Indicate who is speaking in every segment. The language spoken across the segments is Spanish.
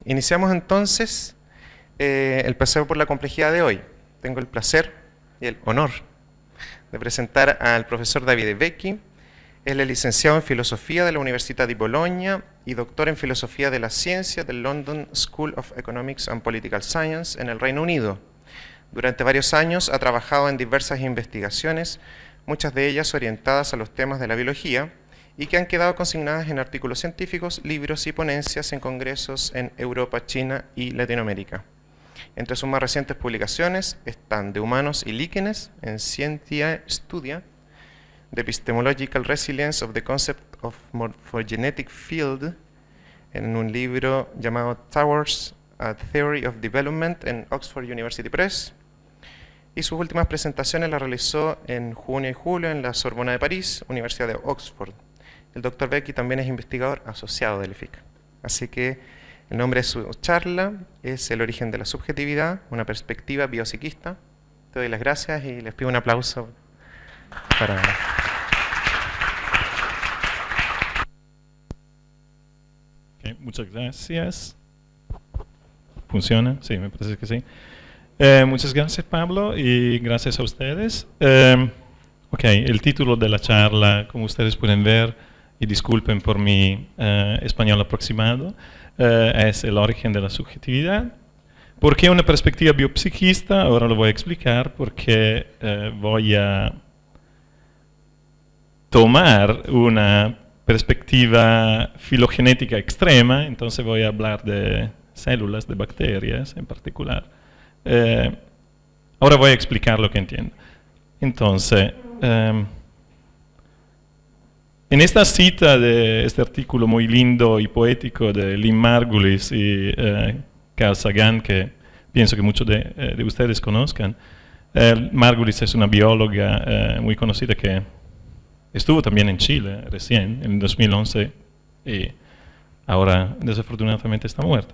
Speaker 1: Iniciamos entonces el paseo por la complejidad de hoy. Tengo el placer y el honor de presentar al profesor Davide Vecchi. Él es licenciado en Filosofía de la Università di Bologna y doctor en Filosofía de la Ciencia del London School of Economics and Political Science en el Reino Unido. Durante varios años ha trabajado en diversas investigaciones, muchas de ellas orientadas a los temas de la biología, y que han quedado consignadas en artículos científicos, libros y ponencias en congresos en Europa, China y Latinoamérica. Entre sus más recientes publicaciones están De Humanos y Líquenes en Scientia Studia, The Epistemological Resilience of the Concept of Morphogenetic Field, en un libro llamado Towards a Theory of Development en Oxford University Press, y sus últimas presentaciones las realizó en junio y julio en la Sorbona de París, Universidad de Oxford. El doctor Vecchi también es investigador asociado del EFIC. Así que el nombre de su charla es El origen de la subjetividad, una perspectiva biopsiquista. Te doy las gracias y les pido un aplauso para...
Speaker 2: Okay, muchas gracias. ¿Funciona? Sí, me parece que sí. Muchas gracias, Pablo, y gracias a ustedes. El título de la charla, como ustedes pueden ver, y disculpen por mi español aproximado, es El origen de la subjetividad. ¿Por qué una perspectiva biopsiquista? Ahora lo voy a explicar, porque voy a tomar una perspectiva filogenética extrema, entonces voy a hablar de células, de bacterias en particular. Ahora voy a explicar lo que entiendo. Entonces, en esta cita de este artículo muy lindo y poético de Lynn Margulis y Carl Sagan, que pienso que muchos de ustedes conozcan, Margulis es una bióloga muy conocida que estuvo también en Chile recién, en 2011, y ahora desafortunadamente está muerta.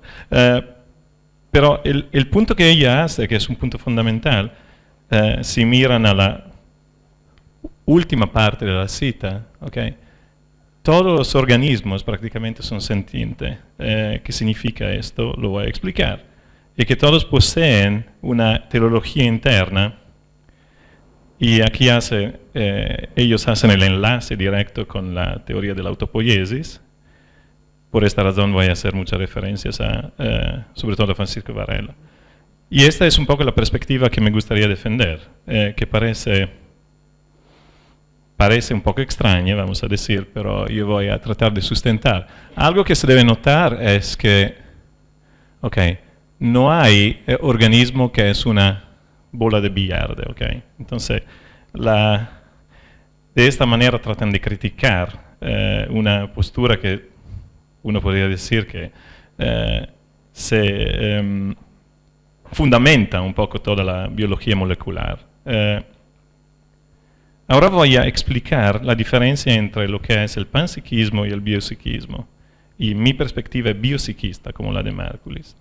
Speaker 2: Pero el punto que ella hace, que es un punto fundamental, si miran a la última parte de la cita, todos los organismos prácticamente son sentientes. ¿Qué significa esto? Lo voy a explicar. Y que todos poseen una teleología interna, y aquí ellos hacen el enlace directo con la teoría de la autopoiesis. Por esta razón voy a hacer muchas referencias sobre todo a Francisco Varela. Y esta es un poco la perspectiva que me gustaría defender, que parece un poco extraña, vamos a decir, pero yo voy a tratar de sustentar. Algo que se debe notar es que, no hay organismo que es una bola de billar, Entonces, de esta manera tratan de criticar una postura que uno podría decir que se fundamenta un poco toda la biología molecular. Ahora voy a explicar la diferencia entre lo que es el panpsiquismo y el biopsiquismo, y mi perspectiva es biopsiquista, como la de Margulis.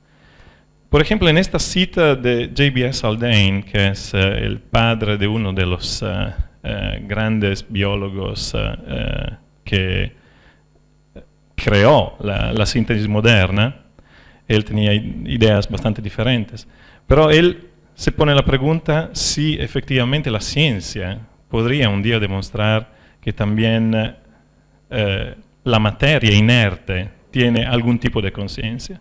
Speaker 2: Por ejemplo, en esta cita de J.B.S. Haldane, que es el padre de uno de los grandes biólogos que creó la síntesis moderna, él tenía ideas bastante diferentes, pero él se pone la pregunta si efectivamente la ciencia podría un día demostrar que también la materia inerte tiene algún tipo de conciencia.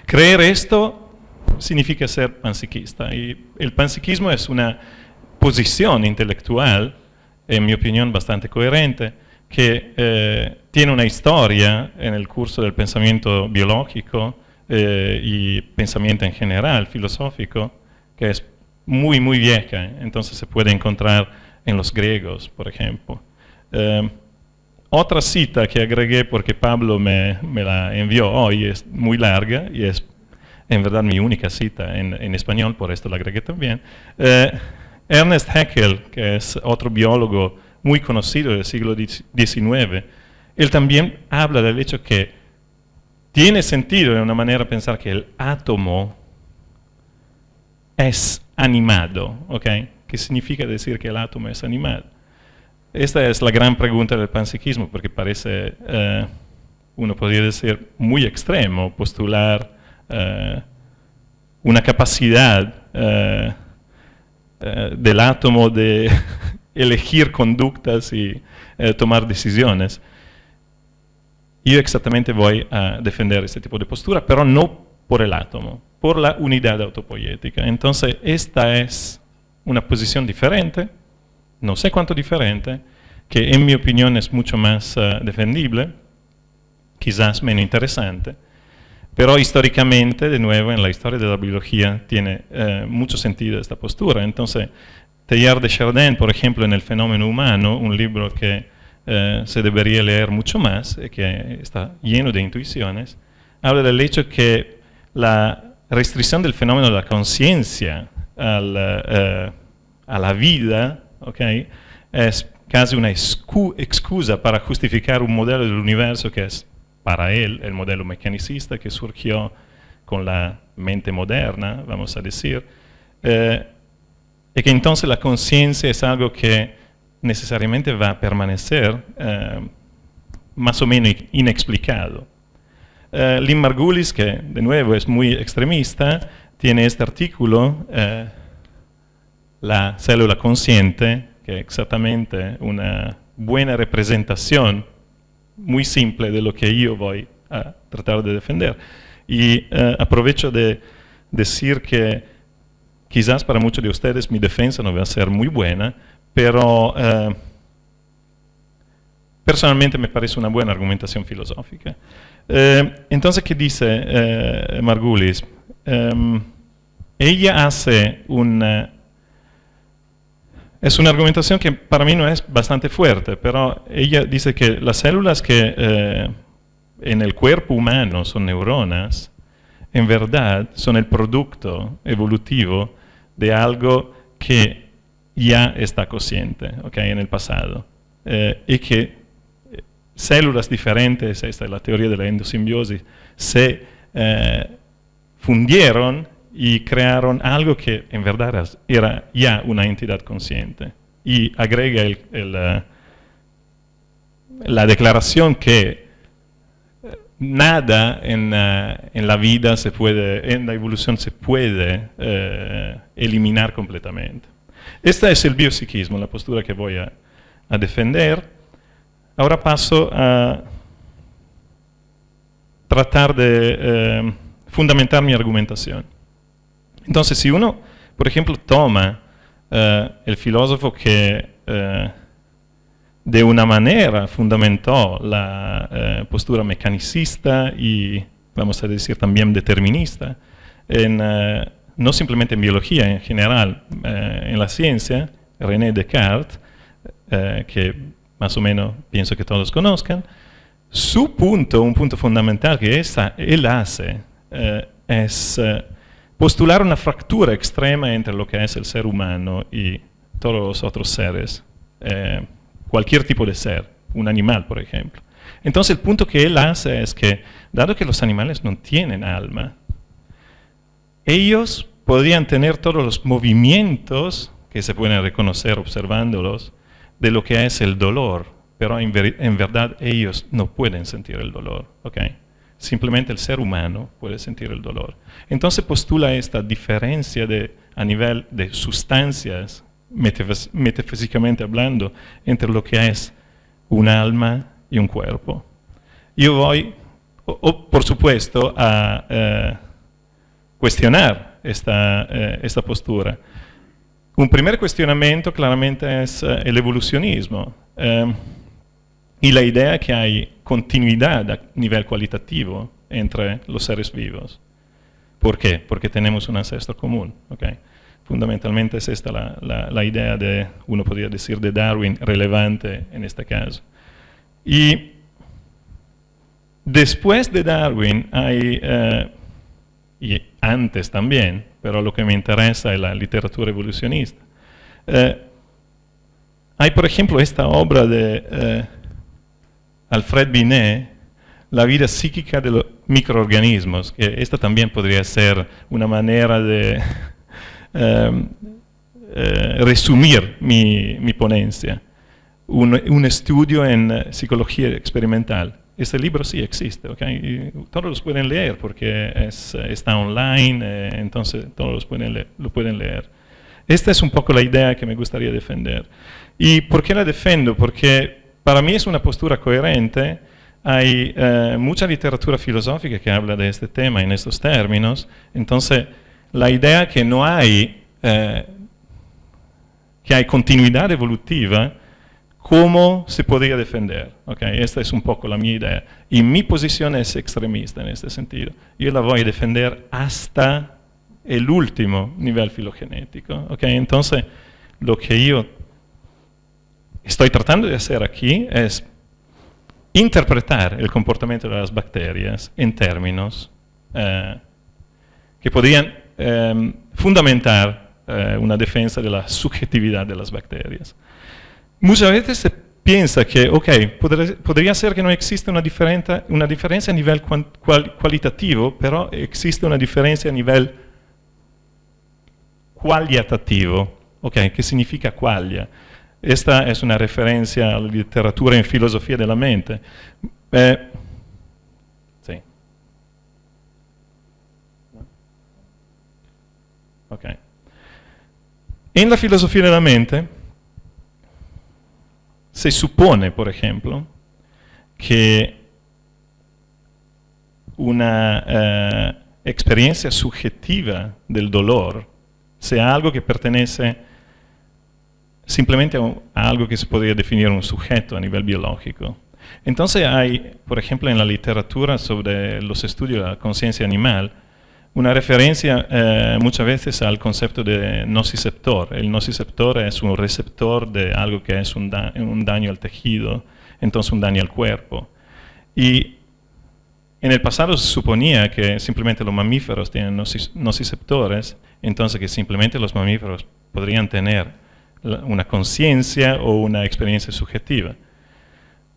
Speaker 2: Creer esto significa ser panpsiquista, y el panpsiquismo es una posición intelectual, en mi opinión, bastante coherente, que tiene una historia en el curso del pensamiento biológico y pensamiento en general, filosófico, que es muy, muy vieja. Entonces se puede encontrar en los griegos, por ejemplo. Otra cita que agregué porque Pablo me la envió hoy, es muy larga y es en verdad mi única cita en español, por esto la agregué también. Ernest Haeckel, que es otro biólogo muy conocido del siglo XIX, él también habla del hecho que tiene sentido de una manera pensar que el átomo es animado, ¿Qué significa decir que el átomo es animado? Esta es la gran pregunta del panpsiquismo, porque parece, uno podría decir, muy extremo postular una capacidad del átomo de elegir conductas y tomar decisiones. Yo exactamente voy a defender este tipo de postura, pero no por el átomo, por la unidad autopoética. Entonces, esta es una posición diferente, no sé cuánto diferente, que en mi opinión es mucho más defendible, quizás menos interesante, pero históricamente, de nuevo, en la historia de la biología tiene mucho sentido esta postura. Entonces, Teilhard de Chardin, por ejemplo, en El fenómeno humano, un libro que se debería leer mucho más, que está lleno de intuiciones, habla del hecho que la restricción del fenómeno de la conciencia a la vida, ¿okay?, es casi una excusa para justificar un modelo del universo que es, para él, el modelo mecanicista que surgió con la mente moderna, vamos a decir, y que entonces la conciencia es algo que necesariamente va a permanecer más o menos inexplicado. Lynn Margulis, que de nuevo es muy extremista, tiene este artículo, La célula consciente, que es exactamente una buena representación muy simple de lo que yo voy a tratar de defender. Y aprovecho de decir que quizás para muchos de ustedes mi defensa no va a ser muy buena, pero personalmente me parece una buena argumentación filosófica. Entonces, ¿qué dice Margulis? Ella hace es una argumentación que para mí no es bastante fuerte, pero ella dice que las células que en el cuerpo humano son neuronas, en verdad son el producto evolutivo de algo que ya está consciente, ¿okay?, en el pasado. Y que células diferentes, esta es la teoría de la endosimbiosis, se fundieron y crearon algo que en verdad era ya una entidad consciente. Y agrega la declaración que nada en la vida se puede, en la evolución se puede eliminar completamente. Este es el biopsiquismo, la postura que voy a defender. Ahora paso a tratar de fundamentar mi argumentación. Entonces, si uno, por ejemplo, toma el filósofo que de una manera fundamentó la postura mecanicista y, vamos a decir, también determinista, no simplemente en biología, en general, en la ciencia, René Descartes, que más o menos pienso que todos conozcan, su punto, un punto fundamental que él hace, es postular una fractura extrema entre lo que es el ser humano y todos los otros seres, cualquier tipo de ser, un animal, por ejemplo. Entonces el punto que él hace es que, dado que los animales no tienen alma, ellos podrían tener todos los movimientos que se pueden reconocer observándolos de lo que es el dolor, pero en verdad ellos no pueden sentir el dolor, ¿okay? Simplemente el ser humano puede sentir el dolor. Entonces postula esta diferencia a nivel de sustancias, metafísicamente hablando, entre lo que es un alma y un cuerpo. Yo voy, por supuesto, a cuestionar esta postura. Un primer cuestionamiento claramente es el evolucionismo y la idea que hay continuidad a nivel cualitativo entre los seres vivos. ¿Por qué? Porque tenemos un ancestro común, ¿okay? Fundamentalmente es esta la idea de, uno podría decir, de Darwin relevante en este caso. Y después de Darwin hay, y antes también, pero lo que me interesa es la literatura evolucionista, hay por ejemplo esta obra de Alfred Binet, La vida psíquica de los microorganismos, que esta también podría ser una manera de resumir mi ponencia. Un estudio en psicología experimental. este libro sí existe, ¿ok? Y todos los pueden leer porque está online, entonces todos lo pueden leer. Esta es un poco la idea que me gustaría defender. ¿Y por qué la defiendo? Porque para mí es una postura coherente. Hay mucha literatura filosófica que habla de este tema en estos términos. Entonces, la idea que no hay, que hay continuidad evolutiva, ¿cómo se podría defender? Okay, esta es un poco la mi idea. Y mi posición es extremista en este sentido. Yo la voy a defender hasta el último nivel filogenético. Okay, entonces, lo que yo estoy tratando de hacer aquí es interpretar el comportamiento de las bacterias en términos que podrían fundamentar una defensa de la subjetividad de las bacterias. Muchas veces se piensa que, ok, podría ser que no existe una diferencia a nivel cualitativo, pero existe una diferencia a nivel qualitativo. Ok, ¿qué significa qualia? Esta es una referencia a la literatura en filosofía de la mente. Sí. Ok. En la filosofía de la mente se supone, por ejemplo, que una experiencia subjetiva del dolor sea algo que pertenece simplemente a algo que se podría definir un sujeto a nivel biológico. Entonces hay, por ejemplo, en la literatura sobre los estudios de la conciencia animal, una referencia muchas veces al concepto de nociceptor. El nociceptor es un receptor de algo que es un daño al tejido, entonces un daño al cuerpo. Y en el pasado se suponía que simplemente los mamíferos tienen nociceptores, entonces que simplemente los mamíferos podrían tener una conciencia o una experiencia subjetiva.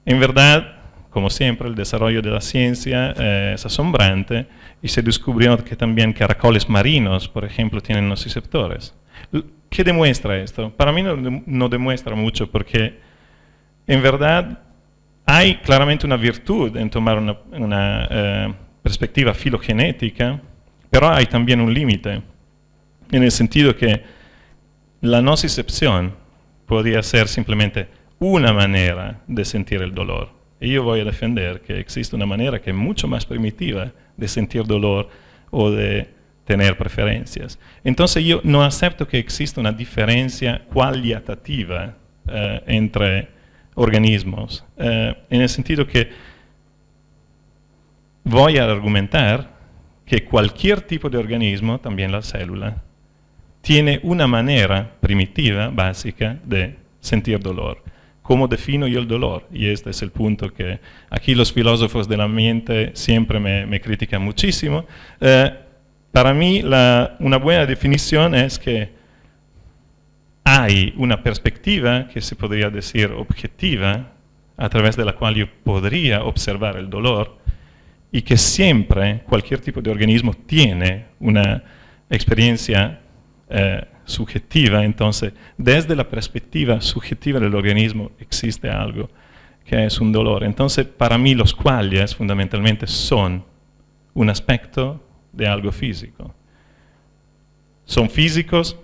Speaker 2: En verdad, como siempre, el desarrollo de la ciencia es asombrante y se descubrió que también caracoles marinos, por ejemplo, tienen nociceptores. ¿Qué demuestra esto? Para mí no demuestra mucho porque en verdad hay claramente una virtud en tomar una perspectiva filogenética, pero hay también un límite, en el sentido que la nocicepción podría ser simplemente una manera de sentir el dolor. Y yo voy a defender que existe una manera que es mucho más primitiva de sentir dolor o de tener preferencias. Entonces yo no acepto que exista una diferencia cualitativa entre organismos, en el sentido que voy a argumentar que cualquier tipo de organismo, también la célula, tiene una manera primitiva, básica, de sentir dolor. ¿Cómo defino yo el dolor? Y este es el punto que aquí los filósofos de la mente siempre me critican muchísimo. Para mí una buena definición es que hay una perspectiva que se podría decir objetiva, a través de la cual yo podría observar el dolor, y que siempre cualquier tipo de organismo tiene una experiencia subjetiva. Entonces, desde la perspectiva subjetiva del organismo existe algo que es un dolor. Entonces, para mí los qualias fundamentalmente son un aspecto de algo físico. Son físicos,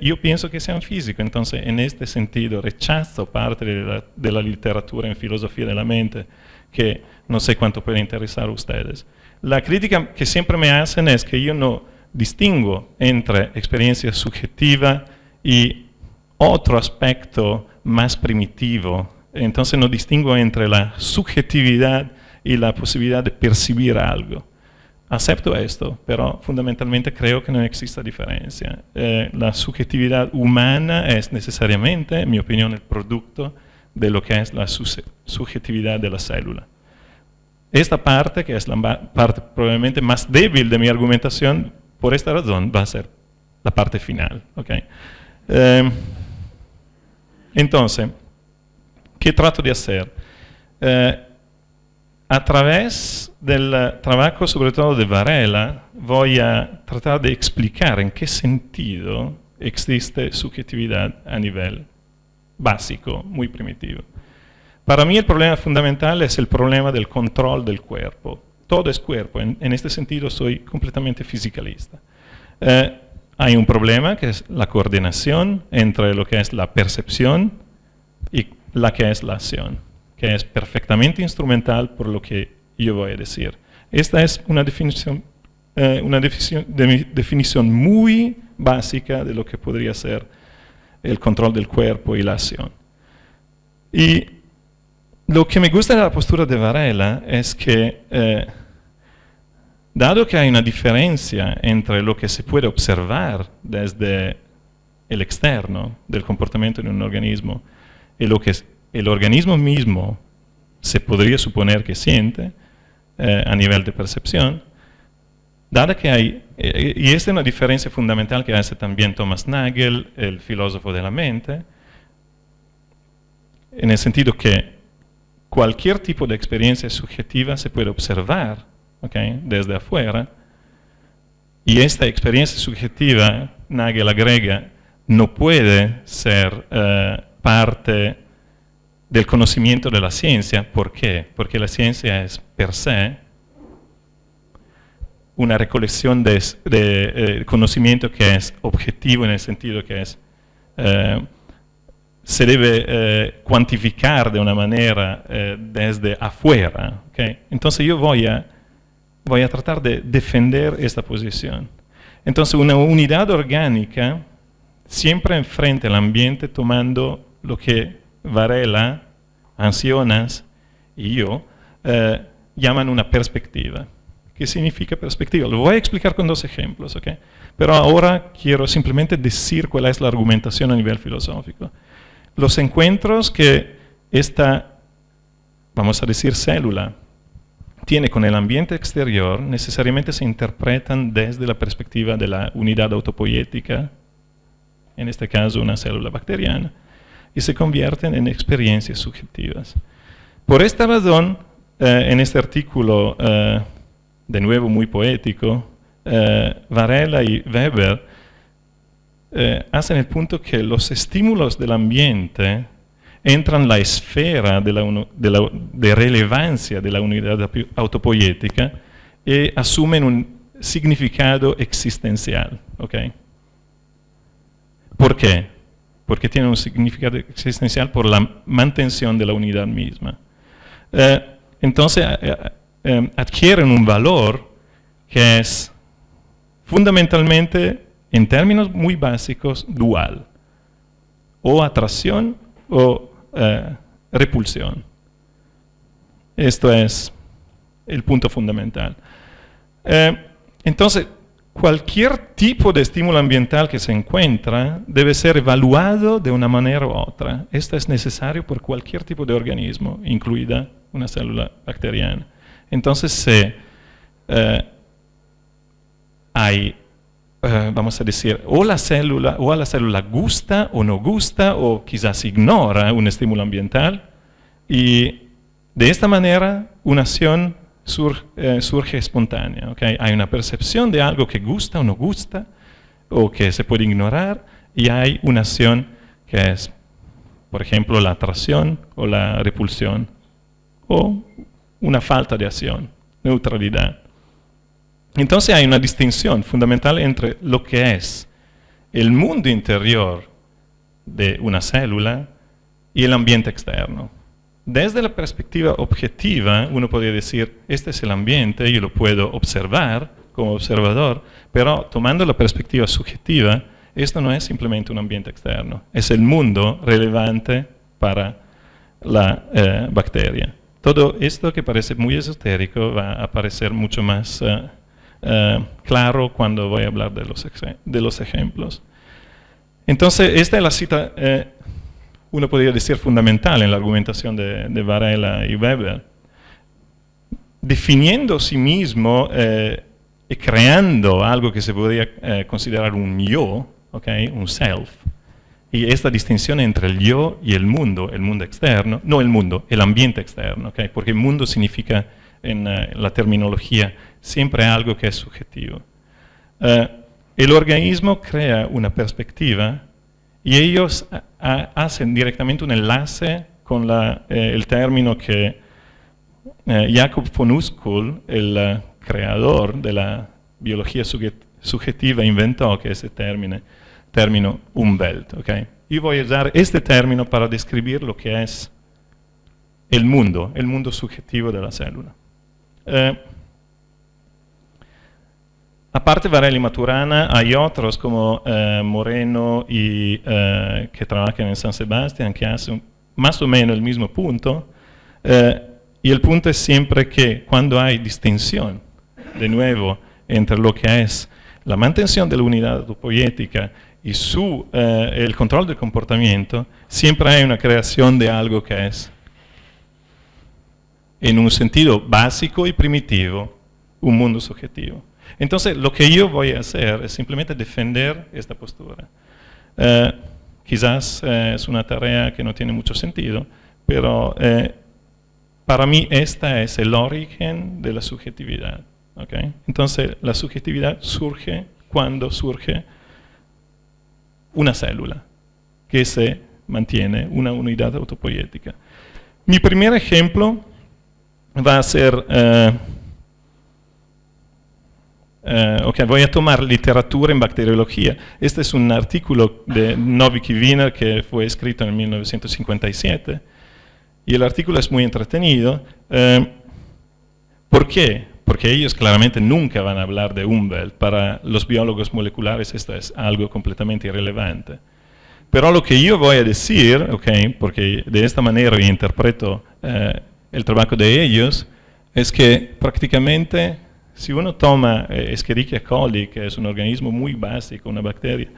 Speaker 2: yo pienso que sean físicos. Entonces, en este sentido, rechazo parte de la literatura en filosofía de la mente, que no sé cuánto puede interesar a ustedes. La crítica que siempre me hacen es que yo no distingo entre experiencia subjetiva y otro aspecto más primitivo. Entonces no distingo entre la subjetividad y la posibilidad de percibir algo. Acepto esto, pero fundamentalmente creo que no existe diferencia. La subjetividad humana es necesariamente, en mi opinión, el producto de lo que es la subjetividad de la célula. Esta parte, que es la parte probablemente más débil de mi argumentación, por esta razón va a ser la parte final. ¿Okay? Entonces, ¿qué trato de hacer? A través del trabajo, sobre todo de Varela, voy a tratar de explicar en qué sentido existe subjetividad a nivel básico, muy primitivo. Para mí el problema fundamental es el problema del control del cuerpo. Todo es cuerpo, en este sentido soy completamente fisicalista. Hay un problema que es la coordinación entre lo que es la percepción y la que es la acción, que es perfectamente instrumental por lo que yo voy a decir. Esta es una definición muy básica de lo que podría ser el control del cuerpo y la acción. Y lo que me gusta de la postura de Varela es que, dado que hay una diferencia entre lo que se puede observar desde el externo del comportamiento de un organismo y lo que el organismo mismo se podría suponer que siente a nivel de percepción, dado que hay, y esta es una diferencia fundamental que hace también Thomas Nagel, el filósofo de la mente, en el sentido que cualquier tipo de experiencia subjetiva se puede observar, ¿okay?, desde afuera, y esta experiencia subjetiva, Nagel agrega, no puede ser parte del conocimiento de la ciencia. ¿Por qué? Porque la ciencia es per se una recolección de conocimiento que es objetivo en el sentido que es se debe cuantificar de una manera desde afuera. ¿Okay? Entonces yo voy a tratar de defender esta posición. Entonces una unidad orgánica siempre enfrenta el ambiente tomando lo que Varela, Ancionas y yo llaman una perspectiva. ¿Qué significa perspectiva? Lo voy a explicar con dos ejemplos, ¿okay? Pero ahora quiero simplemente decir cuál es la argumentación a nivel filosófico. Los encuentros que esta, vamos a decir, célula tiene con el ambiente exterior necesariamente se interpretan desde la perspectiva de la unidad autopoiética, en este caso una célula bacteriana, y se convierten en experiencias subjetivas. Por esta razón, en este artículo, de nuevo muy poético, Varela y Weber hacen el punto que los estímulos del ambiente entran en la esfera de relevancia de la unidad autopoiética y asumen un significado existencial. ¿Okay? ¿Por qué? Porque tienen un significado existencial por la mantención de la unidad misma. Entonces adquieren un valor que es fundamentalmente, en términos muy básicos, dual. O atracción o repulsión. Esto es el punto fundamental. Entonces, cualquier tipo de estímulo ambiental que se encuentra debe ser evaluado de una manera u otra. Esto es necesario por cualquier tipo de organismo, incluida una célula bacteriana. Entonces, hay, vamos a decir, o a la célula gusta o no gusta, o quizás ignora un estímulo ambiental, y de esta manera una acción surge espontánea. ¿Okay? Hay una percepción de algo que gusta o no gusta, o que se puede ignorar, y hay una acción que es, por ejemplo, la atracción o la repulsión, o una falta de acción, neutralidad. Entonces hay una distinción fundamental entre lo que es el mundo interior de una célula y el ambiente externo. Desde la perspectiva objetiva, uno podría decir, este es el ambiente, yo lo puedo observar como observador, pero tomando la perspectiva subjetiva, esto no es simplemente un ambiente externo, es el mundo relevante para la bacteria. Todo esto que parece muy esotérico va a parecer mucho más claro cuando voy a hablar de los ejemplos. Entonces, esta es la cita, uno podría decir, fundamental en la argumentación de Varela y Weber. Definiendo sí mismo y creando algo que se podría considerar un yo, ¿okay? Un self, y esta distinción entre el yo y el mundo externo, no el mundo, el ambiente externo, ¿okay? Porque el mundo significa en la terminología siempre algo que es subjetivo. El organismo crea una perspectiva y ellos hacen directamente un enlace con el término que Jakob von Uskul, el creador de la biología subjetiva, inventó, que es el término Umwelt. ¿Okay? Yo voy a usar este término para describir lo que es el mundo subjetivo de la célula. Aparte Varela y Maturana, hay otros como Moreno y que trabajan en San Sebastián, que hacen más o menos el mismo punto. Y el punto es siempre que cuando hay distinción, de nuevo, entre lo que es la mantención de la unidad autopoética y el control del comportamiento, siempre hay una creación de algo que es, en un sentido básico y primitivo, un mundo subjetivo. Entonces, lo que yo voy a hacer es simplemente defender esta postura. Quizás es una tarea que no tiene mucho sentido, pero para mí esta es el origen de la subjetividad. ¿Okay? Entonces, la subjetividad surge cuando surge una célula que se mantiene una unidad autopoética. Mi primer ejemplo va a ser, voy a tomar literatura en bacteriología. Este es un artículo de Novik y Wiener que fue escrito en 1957 y el artículo es muy entretenido. ¿Por qué? Porque ellos claramente nunca van a hablar de Umwelt. Para los biólogos moleculares esto es algo completamente irrelevante. Pero lo que yo voy a decir, porque de esta manera yo interpreto el trabajo de ellos, es que prácticamente si uno toma Escherichia coli, que es un organismo muy básico, una bacteria,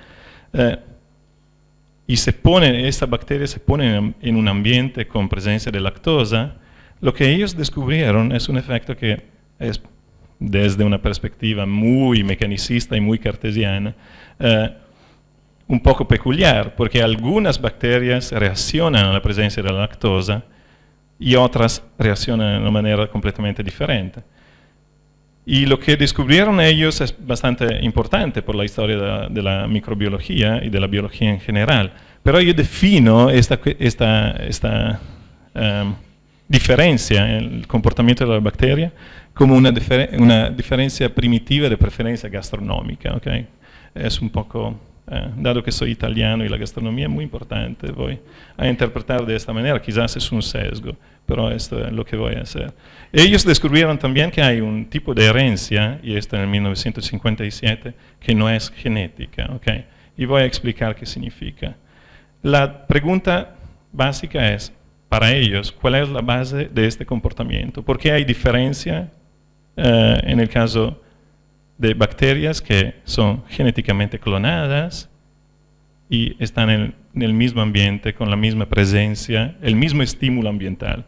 Speaker 2: y esta bacteria se pone en un ambiente con presencia de lactosa, lo que ellos descubrieron es un efecto que es, desde una perspectiva muy mecanicista y muy cartesiana, un poco peculiar, porque algunas bacterias reaccionan a la presencia de la lactosa y otras reaccionan de una manera completamente diferente. Y lo que descubrieron ellos es bastante importante por la historia de la microbiología y de la biología en general. Pero yo defino esta diferencia en el comportamiento de la bacteria como una diferencia primitiva de preferencia gastronómica. ¿Okay? Es un poco, dado que soy italiano y la gastronomía es muy importante, voy a interpretar de esta manera, quizás es un sesgo, pero esto es lo que voy a hacer. Ellos descubrieron también que hay un tipo de herencia, y esto en 1957, que no es genética. ¿Okay? Y voy a explicar qué significa. La pregunta básica es, para ellos, ¿cuál es la base de este comportamiento? ¿Por qué hay diferencia en el caso de bacterias que son genéticamente clonadas y están en el mismo ambiente, con la misma presencia, el mismo estímulo ambiental?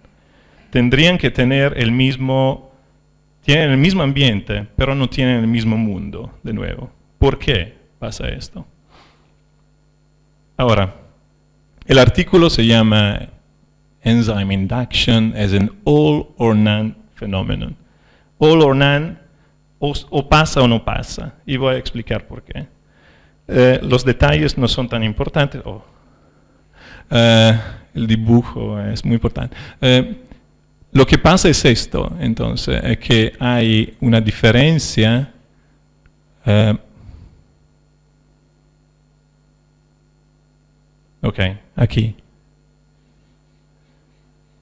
Speaker 2: Tendrían que tener tienen el mismo ambiente, pero no tienen el mismo mundo, de nuevo. ¿Por qué pasa esto? Ahora, el artículo se llama Enzyme Induction as an All or None Phenomenon. All or none, o pasa o no pasa, y voy a explicar por qué. Los detalles no son tan importantes, el dibujo es muy importante. Lo que pasa es esto, entonces, es que hay una diferencia aquí.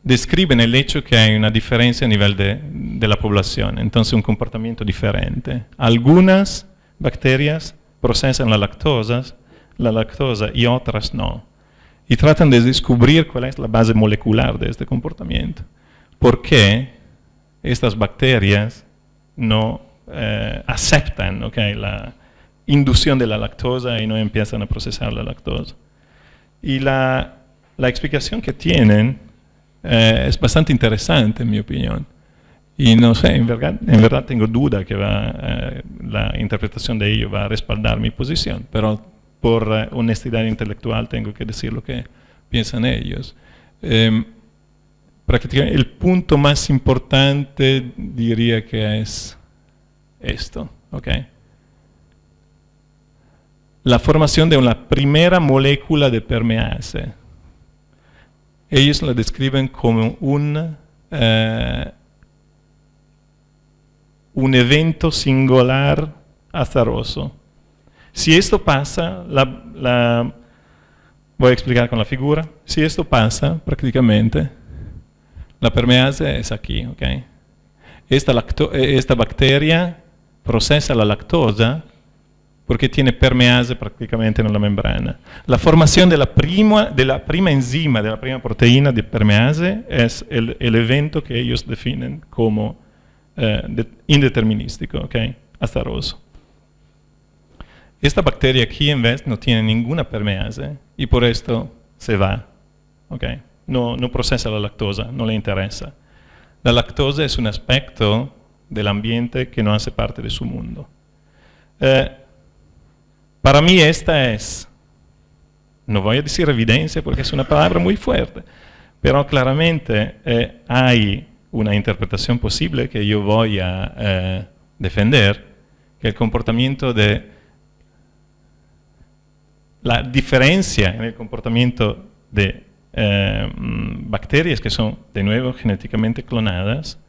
Speaker 2: Describen el hecho que hay una diferencia a nivel de la población, entonces un comportamiento diferente. Algunas bacterias procesan la lactosa y otras no. Y tratan de descubrir cuál es la base molecular de este comportamiento. ¿Por qué estas bacterias no aceptan la inducción de la lactosa y no empiezan a procesar la lactosa? Y la explicación que tienen es bastante interesante, en mi opinión. Y no sé, en verdad tengo duda que la interpretación de ello va a respaldar mi posición, pero por honestidad intelectual tengo que decir lo que piensan ellos. Prácticamente el punto más importante diría que es esto. La formación de una primera molécula de permease. ellos la describen como un evento singular azaroso. Si esto pasa, voy a explicar con la figura. Si esto pasa, prácticamente, la permease es aquí, ¿ok? Esta bacteria procesa la lactosa porque tiene permease prácticamente en la membrana. La formación de la prima enzima, de la prima proteína de permease es el evento que ellos definen como indeterminístico, ¿ok? Azaroso. Esta bacteria aquí en vez no tiene ninguna permease y por esto se va, ¿ok? No procesa la lactosa, no le interesa. La lactosa es un aspecto del ambiente que no hace parte de su mundo. Para mí esta es, no voy a decir evidencia porque es una palabra muy fuerte, pero claramente hay una interpretación posible que yo voy a defender, que el comportamiento la diferencia en el comportamiento de bacterias que son de nuevo genéticamente clonadas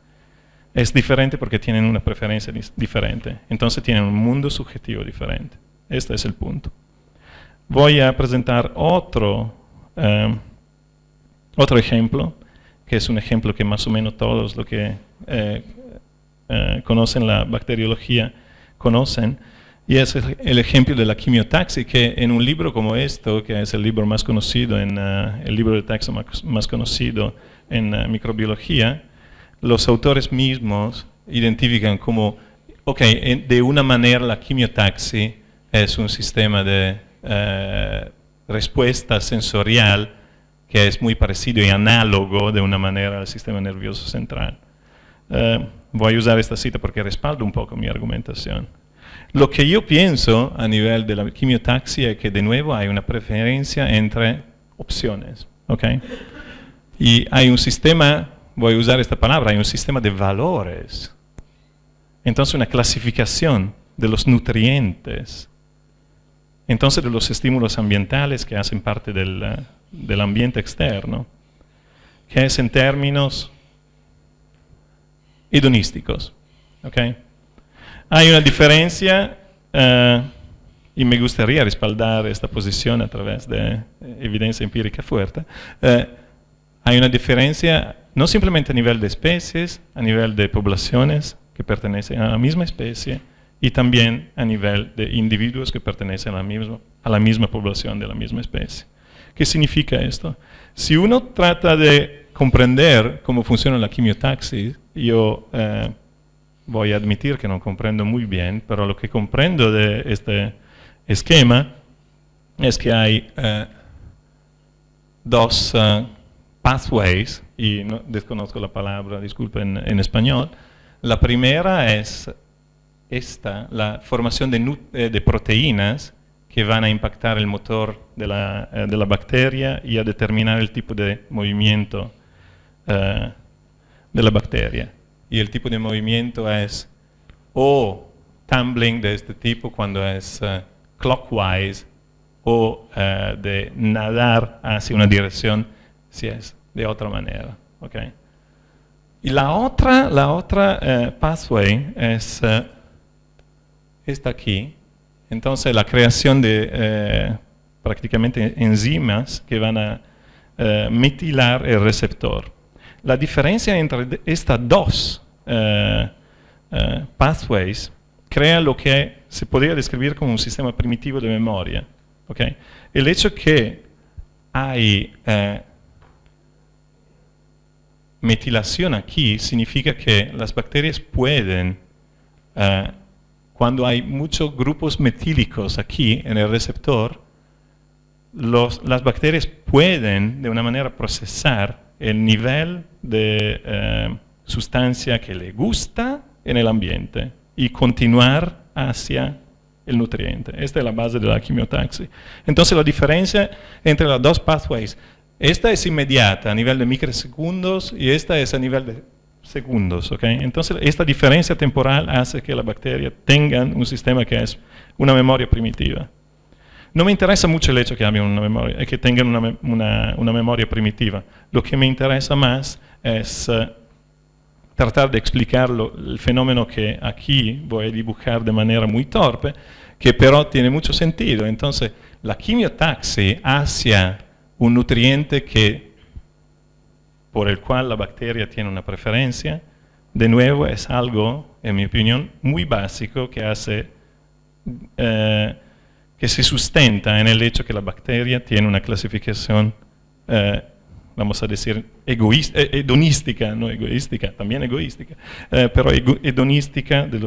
Speaker 2: es diferente porque tienen una preferencia diferente. Entonces tienen un mundo subjetivo diferente. Este es el punto. Voy a presentar otro ejemplo, que es un ejemplo que más o menos todos los que conocen la bacteriología conocen, y es el ejemplo de la quimiotaxis, que en un libro como esto, que es el libro más conocido, el libro de texto más conocido en microbiología, los autores mismos identifican como, ok, de una manera la quimiotaxis es un sistema de respuesta sensorial que es muy parecido y análogo de una manera al sistema nervioso central. Voy a usar esta cita porque respalda un poco mi argumentación. Lo que yo pienso a nivel de la quimiotaxis es que de nuevo hay una preferencia entre opciones, ¿ok? Y hay un sistema, voy a usar esta palabra, hay un sistema de valores. Entonces una clasificación de los nutrientes. Entonces de los estímulos ambientales que hacen parte del ambiente externo, que es en términos hedonísticos, ¿ok? Hay una diferencia, y me gustaría respaldar esta posición a través de evidencia empírica fuerte. Hay una diferencia no simplemente a nivel de especies, a nivel de poblaciones que pertenecen a la misma especie, y también a nivel de individuos que pertenecen a la misma población de la misma especie. ¿Qué significa esto? Si uno trata de comprender cómo funciona la quimiotaxis, yo voy a admitir que no comprendo muy bien, pero lo que comprendo de este esquema es que hay dos pathways, y no, desconozco la palabra, disculpen, en español. La primera es la formación de proteínas que van a impactar el motor de la bacteria y a determinar el tipo de movimiento de la bacteria. Y el tipo de movimiento es o tumbling de este tipo cuando es clockwise, o de nadar hacia una dirección si es de otra manera. ¿Okay? Y la otra pathway es esta aquí. Entonces la creación de prácticamente enzimas que van a metilar el receptor. La diferencia entre estas dos pathways crea lo que se podría describir como un sistema primitivo de memoria. ¿Okay? El hecho que hay metilación aquí significa que las bacterias pueden, cuando hay muchos grupos metílicos aquí en el receptor, las bacterias pueden de una manera procesar el nivel de sustancia que le gusta en el ambiente y continuar hacia el nutriente. Esta es la base de la quimiotaxis. Entonces la diferencia entre las dos pathways, esta es inmediata a nivel de microsegundos y esta es a nivel de segundos. ¿Okay? Entonces esta diferencia temporal hace que las bacterias tengan un sistema que es una memoria primitiva. No me interesa mucho el hecho que que tengan una memoria primitiva. Lo que me interesa más es tratar de explicar el fenómeno que aquí voy a dibujar de manera muy torpe, que pero tiene mucho sentido. Entonces, la quimiotaxis hacia un nutriente por el cual la bacteria tiene una preferencia, de nuevo es algo, en mi opinión, muy básico que se sustenta en el hecho que la bacteria tiene una clasificación, vamos a decir, hedonística, no egoística, también egoística, pero hedonística de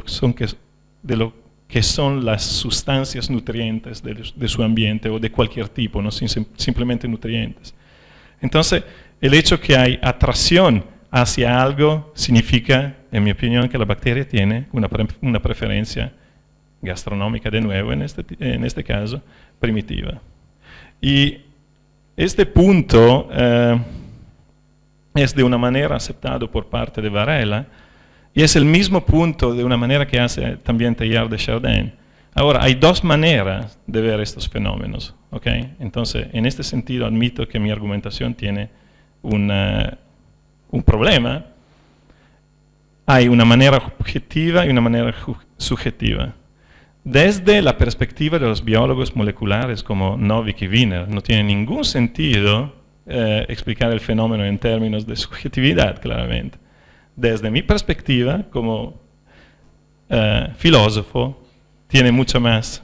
Speaker 2: lo que son las sustancias nutrientes de su ambiente o de cualquier tipo, no simplemente nutrientes. Entonces, el hecho que hay atracción hacia algo significa, en mi opinión, que la bacteria tiene una preferencia gastronómica, de nuevo, en este caso, primitiva. Y este punto es de una manera aceptado por parte de Varela, y es el mismo punto de una manera que hace también Teilhard de Chardin. Ahora, hay dos maneras de ver estos fenómenos, ¿ok? Entonces, en este sentido, admito que mi argumentación tiene un problema. Hay una manera objetiva y una manera subjetiva. Desde la perspectiva de los biólogos moleculares como Novick y Wiener, no tiene ningún sentido explicar el fenómeno en términos de subjetividad, claramente. Desde mi perspectiva, como filósofo, tiene mucho más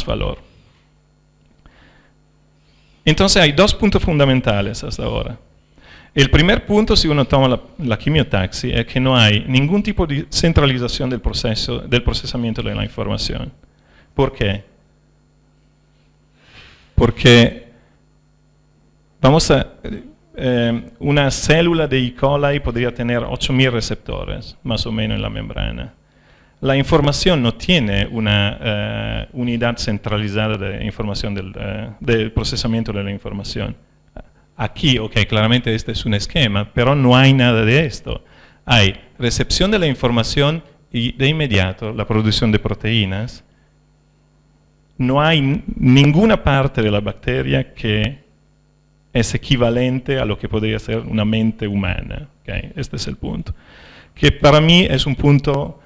Speaker 2: valor. Entonces hay dos puntos fundamentales hasta ahora. El primer punto, si uno toma la quimiotaxis, es que no hay ningún tipo de centralización del procesamiento de la información. ¿Por qué? Porque una célula de E. coli podría tener 8.000 receptores, más o menos, en la membrana. La información no tiene una unidad centralizada de información del procesamiento de la información. Aquí, ok, claramente este es un esquema, pero no hay nada de esto. Hay recepción de la información y de inmediato la producción de proteínas. No hay ninguna parte de la bacteria que es equivalente a lo que podría ser una mente humana. Okay. Este es el punto. Que para mí es un punto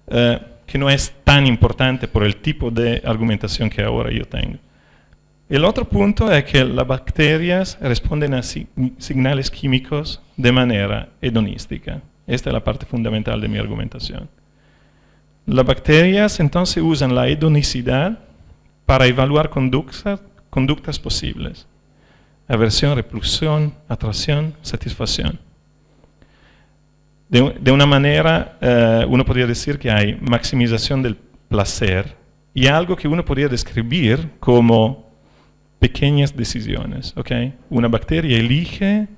Speaker 2: que no es tan importante por el tipo de argumentación que ahora yo tengo. El otro punto es que las bacterias responden a señales químicos de manera hedonística. Esta es la parte fundamental de mi argumentación. Las bacterias entonces usan la hedonicidad para evaluar conductas posibles. Aversión, repulsión, atracción, satisfacción. De una manera, uno podría decir que hay maximización del placer y algo que uno podría describir como pequeñas decisiones. ¿Okay? Una bacteria elige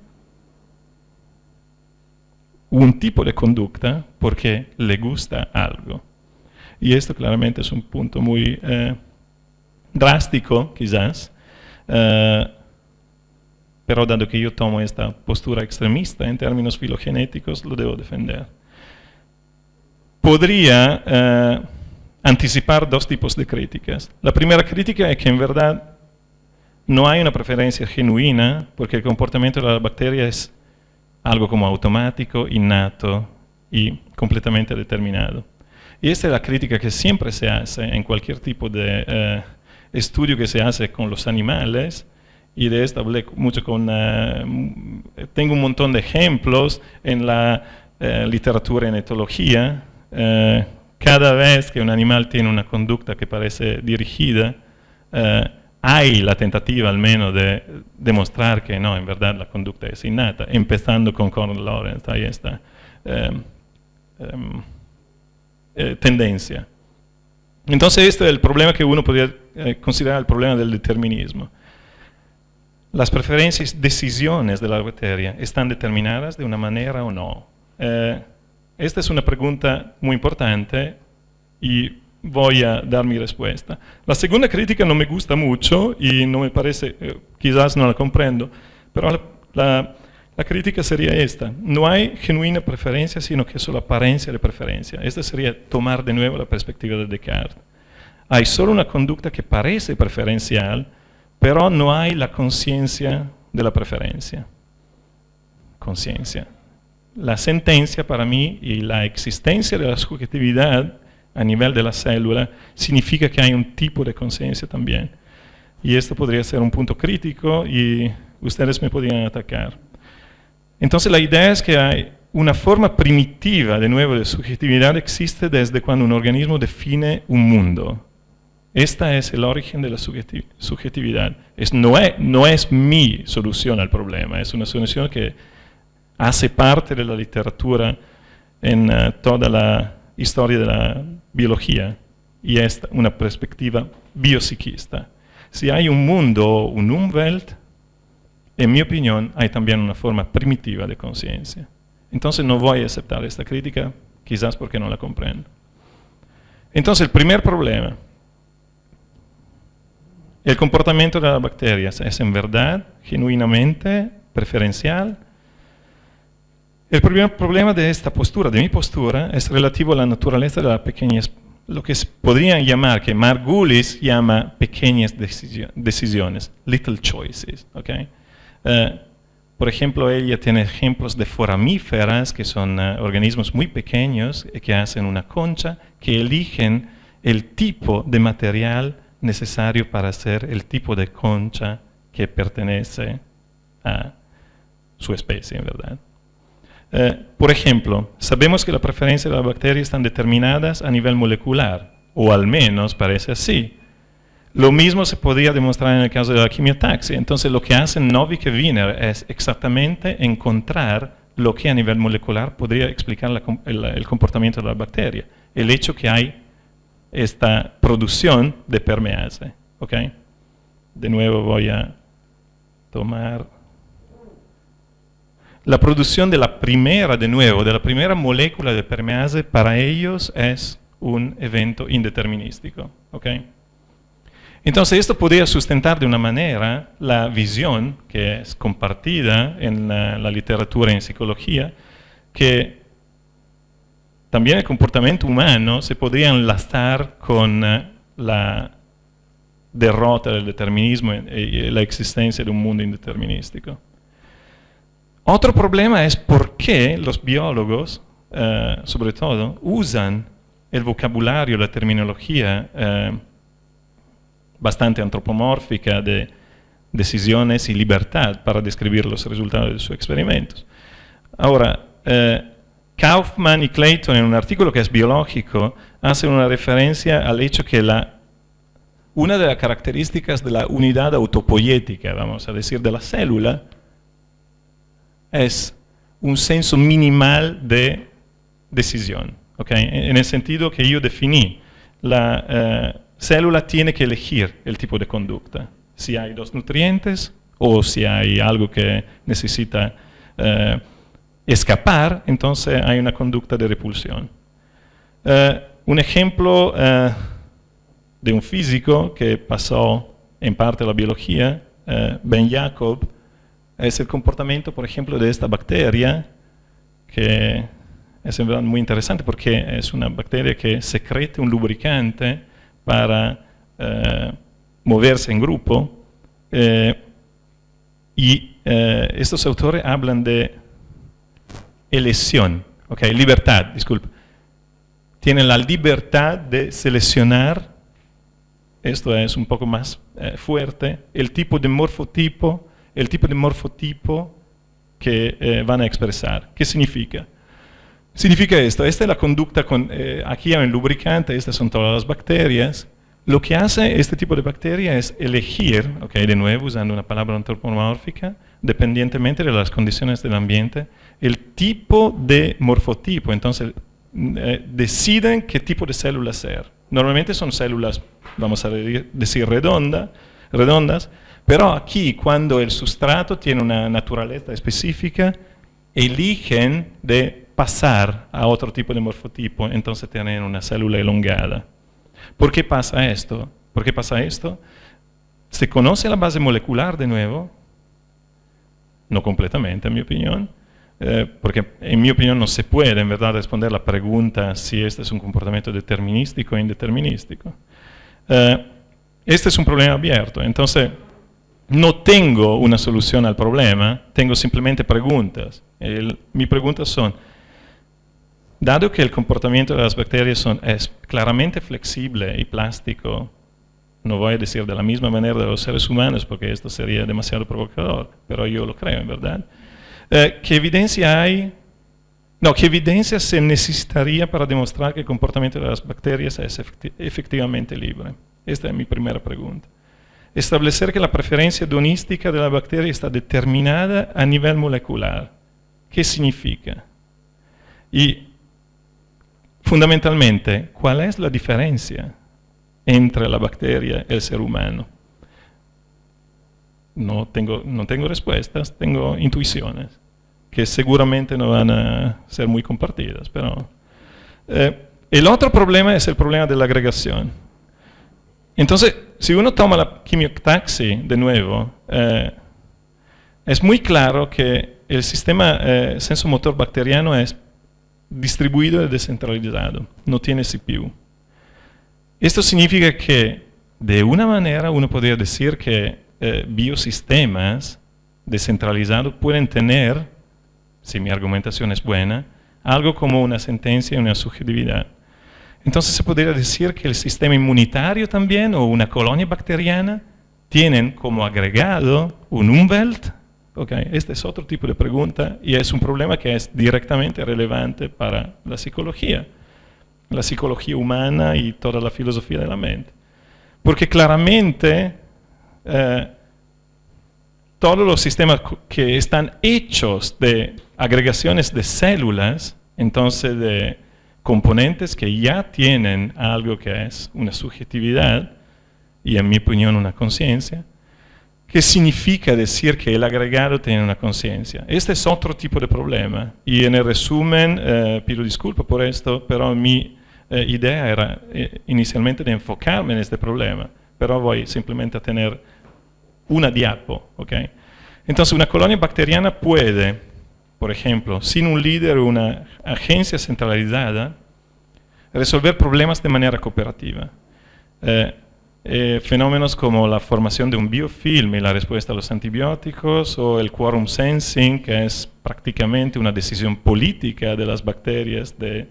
Speaker 2: un tipo de conducta porque le gusta algo. Y esto claramente es un punto muy drástico, quizás, pero dado que yo tomo esta postura extremista en términos filogenéticos, lo debo defender. Podría anticipar dos tipos de críticas. La primera crítica es que en verdad no hay una preferencia genuina, porque el comportamiento de la bacteria es algo como automático, innato y completamente determinado. Y esta es la crítica que siempre se hace en cualquier tipo de estudio que se hace con los animales, y de esto hablé mucho tengo un montón de ejemplos en la literatura en etología. Cada vez que un animal tiene una conducta que parece dirigida, hay la tentativa al menos de demostrar que no, en verdad la conducta es innata, empezando con Conrad Lorenz, ahí está tendencia. Entonces este es el problema que uno podría considerar el problema del determinismo. Las preferencias, decisiones de la bacteria, ¿están determinadas de una manera o no? Esta es una pregunta muy importante y voy a dar mi respuesta. La segunda crítica no me gusta mucho y no me parece, quizás no la comprendo, pero la crítica sería esta. No hay genuina preferencia, sino que solo apariencia de preferencia. Esta sería tomar de nuevo la perspectiva de Descartes. Hay solo una conducta que parece preferencial, pero no hay la conciencia de la preferencia. Conciencia. La sentencia para mí y la existencia de la subjetividad a nivel de la célula significa que hay un tipo de conciencia también. Y esto podría ser un punto crítico y ustedes me podrían atacar. Entonces la idea es que hay una forma primitiva, de nuevo, de subjetividad existe desde cuando un organismo define un mundo. Esta es el origen de la subjetividad. No es mi solución al problema, es una solución que hace parte de la literatura en toda la historia de la biología y es una perspectiva biopsiquista. Si hay un mundo, un Umwelt, en mi opinión, hay también una forma primitiva de conciencia. Entonces no voy a aceptar esta crítica, quizás porque no la comprendo. Entonces el primer problema, el comportamiento de las bacterias es en verdad, genuinamente, preferencial. El primer problema de esta postura, de mi postura, es relativo a la naturaleza de las pequeñas, lo que podrían llamar, que Margulis llama pequeñas decisiones, little choices. ¿Okay? Por ejemplo, ella tiene ejemplos de foramíferas, que son organismos muy pequeños, que hacen una concha, que eligen el tipo de material necesario para hacer el tipo de concha que pertenece a su especie, en verdad. Por ejemplo, sabemos que las preferencias de las bacterias están determinadas a nivel molecular, o al menos parece así. Lo mismo se podría demostrar en el caso de la quimiotaxia. Entonces lo que hace Novik y Wiener es exactamente encontrar lo que a nivel molecular podría explicar el comportamiento de la bacteria. El hecho que hay esta producción de permease. ¿Okay? De nuevo voy a tomar la producción de la primera, de la primera molécula de permease para ellos es un evento indeterminístico. ¿Okay? Entonces esto podría sustentar de una manera la visión que es compartida en la literatura en psicología, que también el comportamiento humano se podría enlazar con la derrota del determinismo y la existencia de un mundo indeterminístico. Otro problema es por qué los biólogos, sobre todo, usan el vocabulario, la terminología bastante antropomórfica de decisiones y libertad para describir los resultados de sus experimentos. Ahora, Kaufman y Clayton en un artículo que es biológico hacen una referencia al hecho que una de las características de la unidad autopoiética, vamos a decir, de la célula, es un senso minimal de decisión. ¿Okay? En el sentido que yo definí, la célula tiene que elegir el tipo de conducta. Si hay dos nutrientes o si hay algo que necesita escapar, entonces hay una conducta de repulsión. Un ejemplo de un físico que pasó en parte a la biología, Ben Jacob, es el comportamiento, por ejemplo, de esta bacteria, que es en verdad muy interesante porque es una bacteria que secreta un lubricante para moverse en grupo, y estos autores hablan de elección, okay, libertad, disculpe. Tienen la libertad de seleccionar, esto es un poco más fuerte, el tipo de morfotipo que van a expresar. ¿Qué significa? Significa esto, esta es la conducta, aquí hay un lubricante, estas son todas las bacterias. Lo que hace este tipo de bacteria es elegir, okay, de nuevo usando una palabra antropomórfica, dependientemente de las condiciones del ambiente, el tipo de morfotipo. Entonces deciden qué tipo de células ser. Normalmente son células, vamos a decir, redondas, pero aquí cuando el sustrato tiene una naturaleza específica, eligen de pasar a otro tipo de morfotipo, entonces tienen una célula elongada. ¿Por qué pasa esto? ¿Por qué pasa esto? Se conoce la base molecular de nuevo, no completamente en mi opinión, porque en mi opinión no se puede en verdad responder la pregunta si este es un comportamiento determinístico o indeterminístico. Este es un problema abierto, entonces no tengo una solución al problema, tengo simplemente preguntas. Mis preguntas son, dado que el comportamiento de las bacterias es claramente flexible y plástico, no voy a decir de la misma manera de los seres humanos porque esto sería demasiado provocador, pero yo lo creo, en verdad. ¿Qué evidencia hay? No, ¿qué evidencia se necesitaría para demostrar que el comportamiento de las bacterias es efectivamente libre? Esta es mi primera pregunta. Establecer que la preferencia hedonística de la bacteria está determinada a nivel molecular. ¿Qué significa? Y fundamentalmente, ¿cuál es la diferencia entre la bacteria y el ser humano? No tengo respuestas, tengo intuiciones, que seguramente no van a ser muy compartidas. Pero, el otro problema es el problema de la agregación. Entonces, si uno toma la quimiotaxis de nuevo, es muy claro que el sistema sensomotor bacteriano es distribuido y descentralizado, no tiene CPU. Esto significa que, de una manera, uno podría decir que biosistemas descentralizados pueden tener, si mi argumentación es buena, algo como una sentencia y una subjetividad. Entonces se podría decir que el sistema inmunitario también, o una colonia bacteriana, tienen como agregado un Umwelt. Okay, este es otro tipo de pregunta y es un problema que es directamente relevante para la psicología humana y toda la filosofía de la mente. Porque claramente todos los sistemas que están hechos de agregaciones de células, entonces de componentes que ya tienen algo que es una subjetividad y en mi opinión una conciencia, ¿qué significa decir que el agregado tiene una conciencia? Este es otro tipo de problema y en el resumen pido disculpas por esto, pero mi idea era inicialmente de enfocarme en este problema, pero voy simplemente a tener una diapo, ¿ok? Entonces una colonia bacteriana puede, por ejemplo, sin un líder o una agencia centralizada, resolver problemas de manera cooperativa. Fenómenos como la formación de un biofilm y la respuesta a los antibióticos, o el quorum sensing, que es prácticamente una decisión política de las bacterias de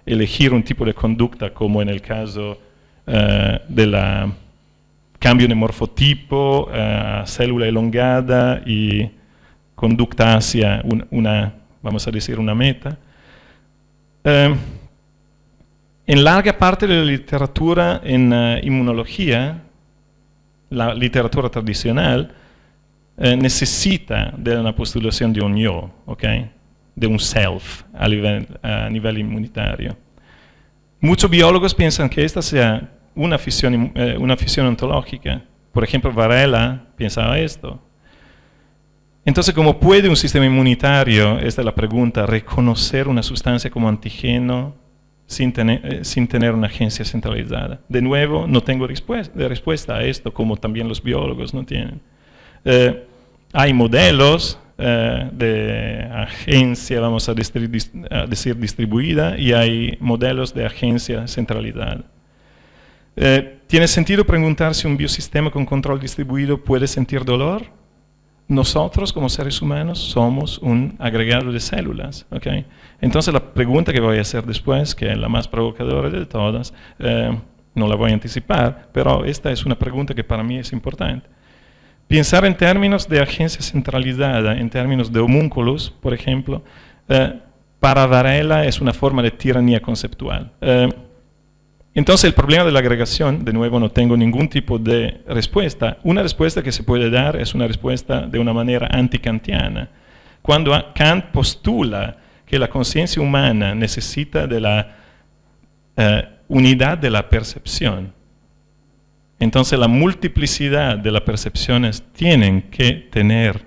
Speaker 2: elegir un tipo de conducta, como en el caso del cambio de morfotipo, célula elongada y conducta hacia vamos a decir, una meta. En larga parte de la literatura en inmunología, la literatura tradicional, necesita de una postulación de un yo, ¿okay? De un self a nivel inmunitario. Muchos biólogos piensan que esta sea una fisión ontológica. Por ejemplo, Varela pensaba esto. Entonces, ¿cómo puede un sistema inmunitario, esta es la pregunta, reconocer una sustancia como antígeno sin tener una agencia centralizada? De nuevo, no tengo respuesta a esto, como también los biólogos no tienen. Hay modelos de agencia, vamos a decir distribuida, y hay modelos de agencia centralizada. ¿Tiene sentido preguntar si un biosistema con control distribuido puede sentir dolor? Nosotros, como seres humanos, somos un agregado de células, ¿okay? Entonces, la pregunta que voy a hacer después, que es la más provocadora de todas, no la voy a anticipar, pero esta es una pregunta que para mí es importante. Pensar en términos de agencia centralizada, en términos de homúnculos, por ejemplo, para Varela es una forma de tiranía conceptual. Entonces, el problema de la agregación, de nuevo, no tengo ningún tipo de respuesta. Una respuesta que se puede dar es una respuesta de una manera antikantiana. Cuando Kant postula que la conciencia humana necesita de la unidad de la percepción, entonces la multiplicidad de las percepciones tienen que tener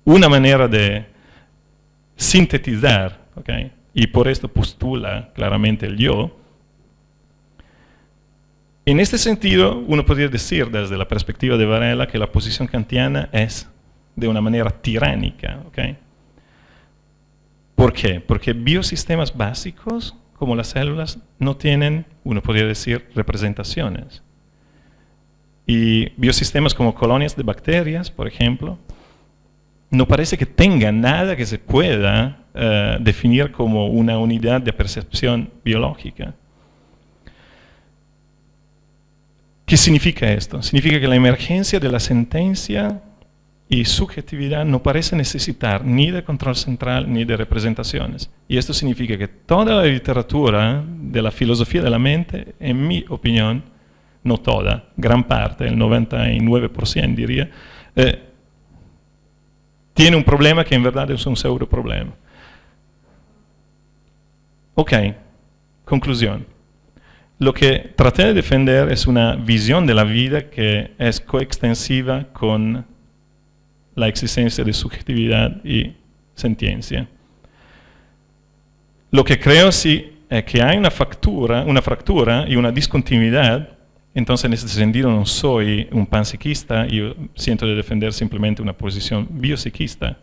Speaker 2: una manera de sintetizar, ¿okay? Y por esto postula claramente el yo. En este sentido, uno podría decir desde la perspectiva de Varela que la posición kantiana es de una manera tiránica, ¿okay? ¿Por qué? Porque biosistemas básicos como las células, no tienen, uno podría decir, representaciones. Y biosistemas como colonias de bacterias, por ejemplo, no parece que tengan nada que se pueda definir como una unidad de percepción biológica. ¿Qué significa esto? Significa que la emergencia de la sentencia y subjetividad no parece necesitar ni de control central ni de representaciones. Y esto significa que toda la literatura de la filosofía de la mente, en mi opinión, no toda, gran parte, el 99% diría, tiene un problema que en verdad es un pseudo problema. Ok, conclusión. Lo que traté de defender es una visión de la vida que es coextensiva con la existencia de subjetividad y sentiencia. Lo que creo sí es que hay una fractura y una discontinuidad. Entonces, en ese sentido, no soy un panpsiquista, yo siento de defender simplemente una posición biopsiquista.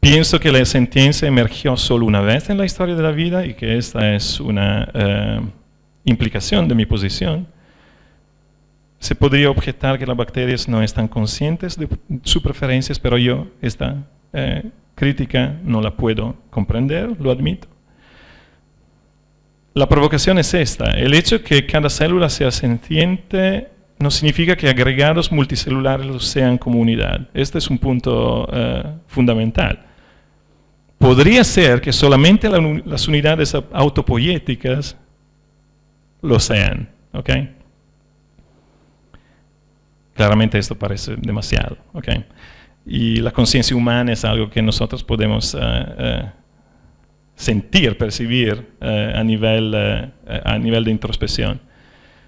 Speaker 2: Pienso que la sentiencia emergió solo una vez en la historia de la vida y que esta es una implicación de mi posición. Se podría objetar que las bacterias no están conscientes de sus preferencias, pero yo esta crítica no la puedo comprender, lo admito. La provocación es esta: el hecho de que cada célula sea sintiente no significa que agregados multicelulares sean como unidad. Este es un punto fundamental. Podría ser que solamente las unidades autopoiéticas lo sean, ¿ok? Claramente esto parece demasiado, ¿ok? Y la conciencia humana es algo que nosotros podemos sentir, percibir a nivel de introspección.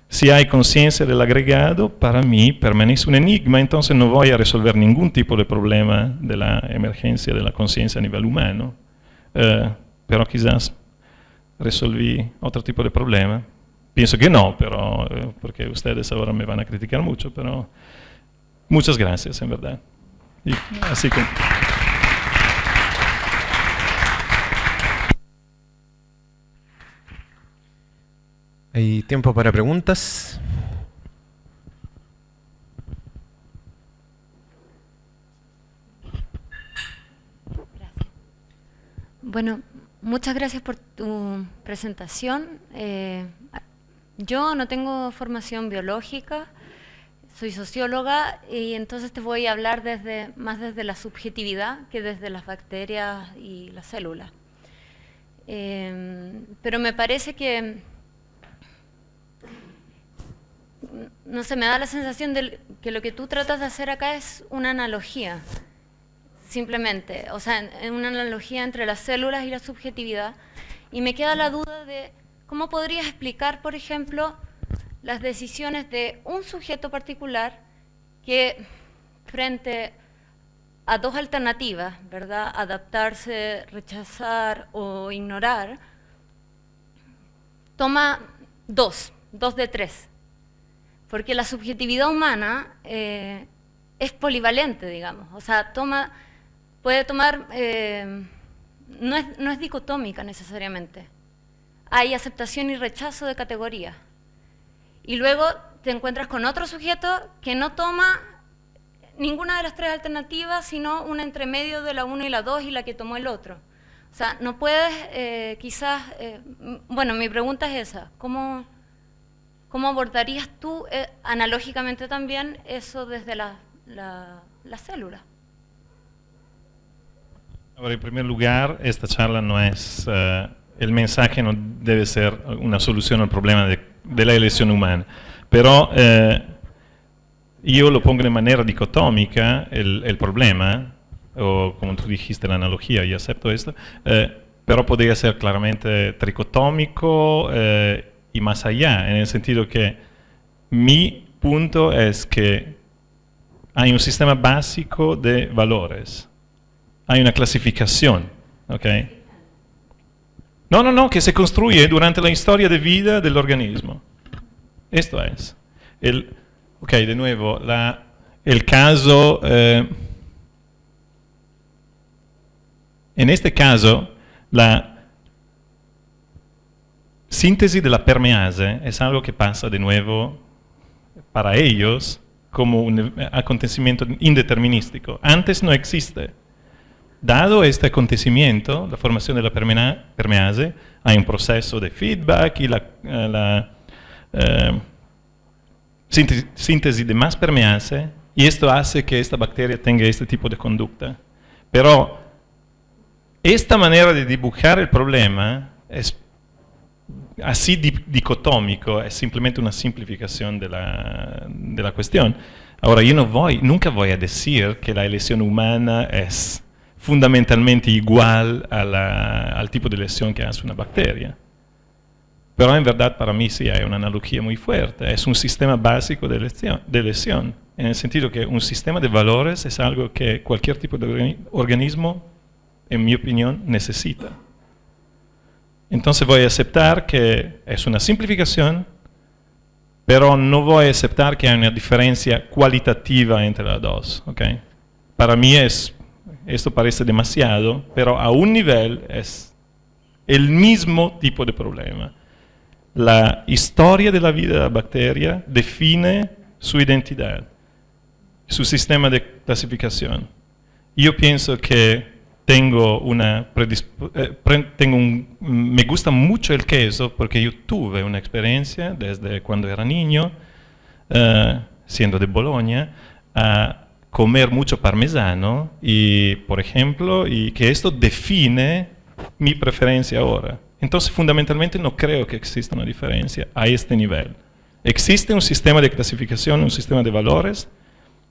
Speaker 2: Si hay conciencia del agregado, para mí permanece un enigma, entonces no voy a resolver ningún tipo de problema de la emergencia de la conciencia a nivel humano, pero quizás resolví otro tipo de problema. Pienso que no, pero porque ustedes ahora me van a criticar mucho, pero muchas gracias, en verdad. Y así que...
Speaker 1: Hay tiempo para preguntas.
Speaker 3: Gracias. Bueno, muchas gracias por tu presentación. Yo no tengo formación biológica, soy socióloga y entonces te voy a hablar más desde la subjetividad que desde las bacterias y las células. Pero me parece que, no sé, me da la sensación de que lo que tú tratas de hacer acá es una analogía, simplemente, o sea, una analogía entre las células y la subjetividad, y me queda la duda de cómo podrías explicar, por ejemplo, las decisiones de un sujeto particular que frente a dos alternativas, ¿verdad?, adaptarse, rechazar o ignorar, toma dos de tres. Porque la subjetividad humana es polivalente, digamos, o sea, puede tomar, no es dicotómica necesariamente. Hay aceptación y rechazo de categorías. Y luego te encuentras con otro sujeto que no toma ninguna de las tres alternativas, sino una entre medio de la 1 y la 2 y la que tomó el otro. O sea, no puedes quizás, bueno, mi pregunta es esa, ¿cómo abordarías tú analógicamente también eso desde la célula?
Speaker 2: Ahora, en primer lugar, esta charla no es, el mensaje no debe ser una solución al problema de la elección humana, pero yo lo pongo de manera dicotómica, el problema, o como tú dijiste, la analogía, y acepto esto, pero podría ser claramente tricotómico y más allá, en el sentido que mi punto es que hay un sistema básico de valores, hay una clasificación, ¿ok? No, que se construye durante la historia de vida del organismo. Esto es. Ok, de nuevo, el caso, en este caso, síntesis de la permease es algo que pasa de nuevo para ellos como un acontecimiento indeterminístico. Antes no existe. Dado este acontecimiento, la formación de la permease, hay un proceso de feedback y la síntesis de más permease, y esto hace que esta bacteria tenga este tipo de conducta. Pero esta manera de dibujar el problema es así dicotómico, es simplemente una simplificación de la cuestión. Ahora, yo nunca voy a decir que la lesión humana es fundamentalmente igual al tipo de lesión que hace una bacteria. Pero en verdad para mí sí hay una analogía muy fuerte. Es un sistema básico de lesión, en el sentido que un sistema de valores es algo que cualquier tipo de organismo, en mi opinión, necesita. Entonces voy a aceptar que es una simplificación, pero no voy a aceptar que hay una diferencia cualitativa entre las dos. ¿Okay? Para mí esto parece demasiado, pero a un nivel es el mismo tipo de problema. La historia de la vida de la bacteria define su identidad, su sistema de clasificación. Yo pienso que me gusta mucho el queso porque yo tuve una experiencia desde cuando era niño, siendo de Bologna, a comer mucho parmesano y, por ejemplo, y que esto define mi preferencia ahora. Entonces, fundamentalmente no creo que exista una diferencia a este nivel. Existe un sistema de clasificación, un sistema de valores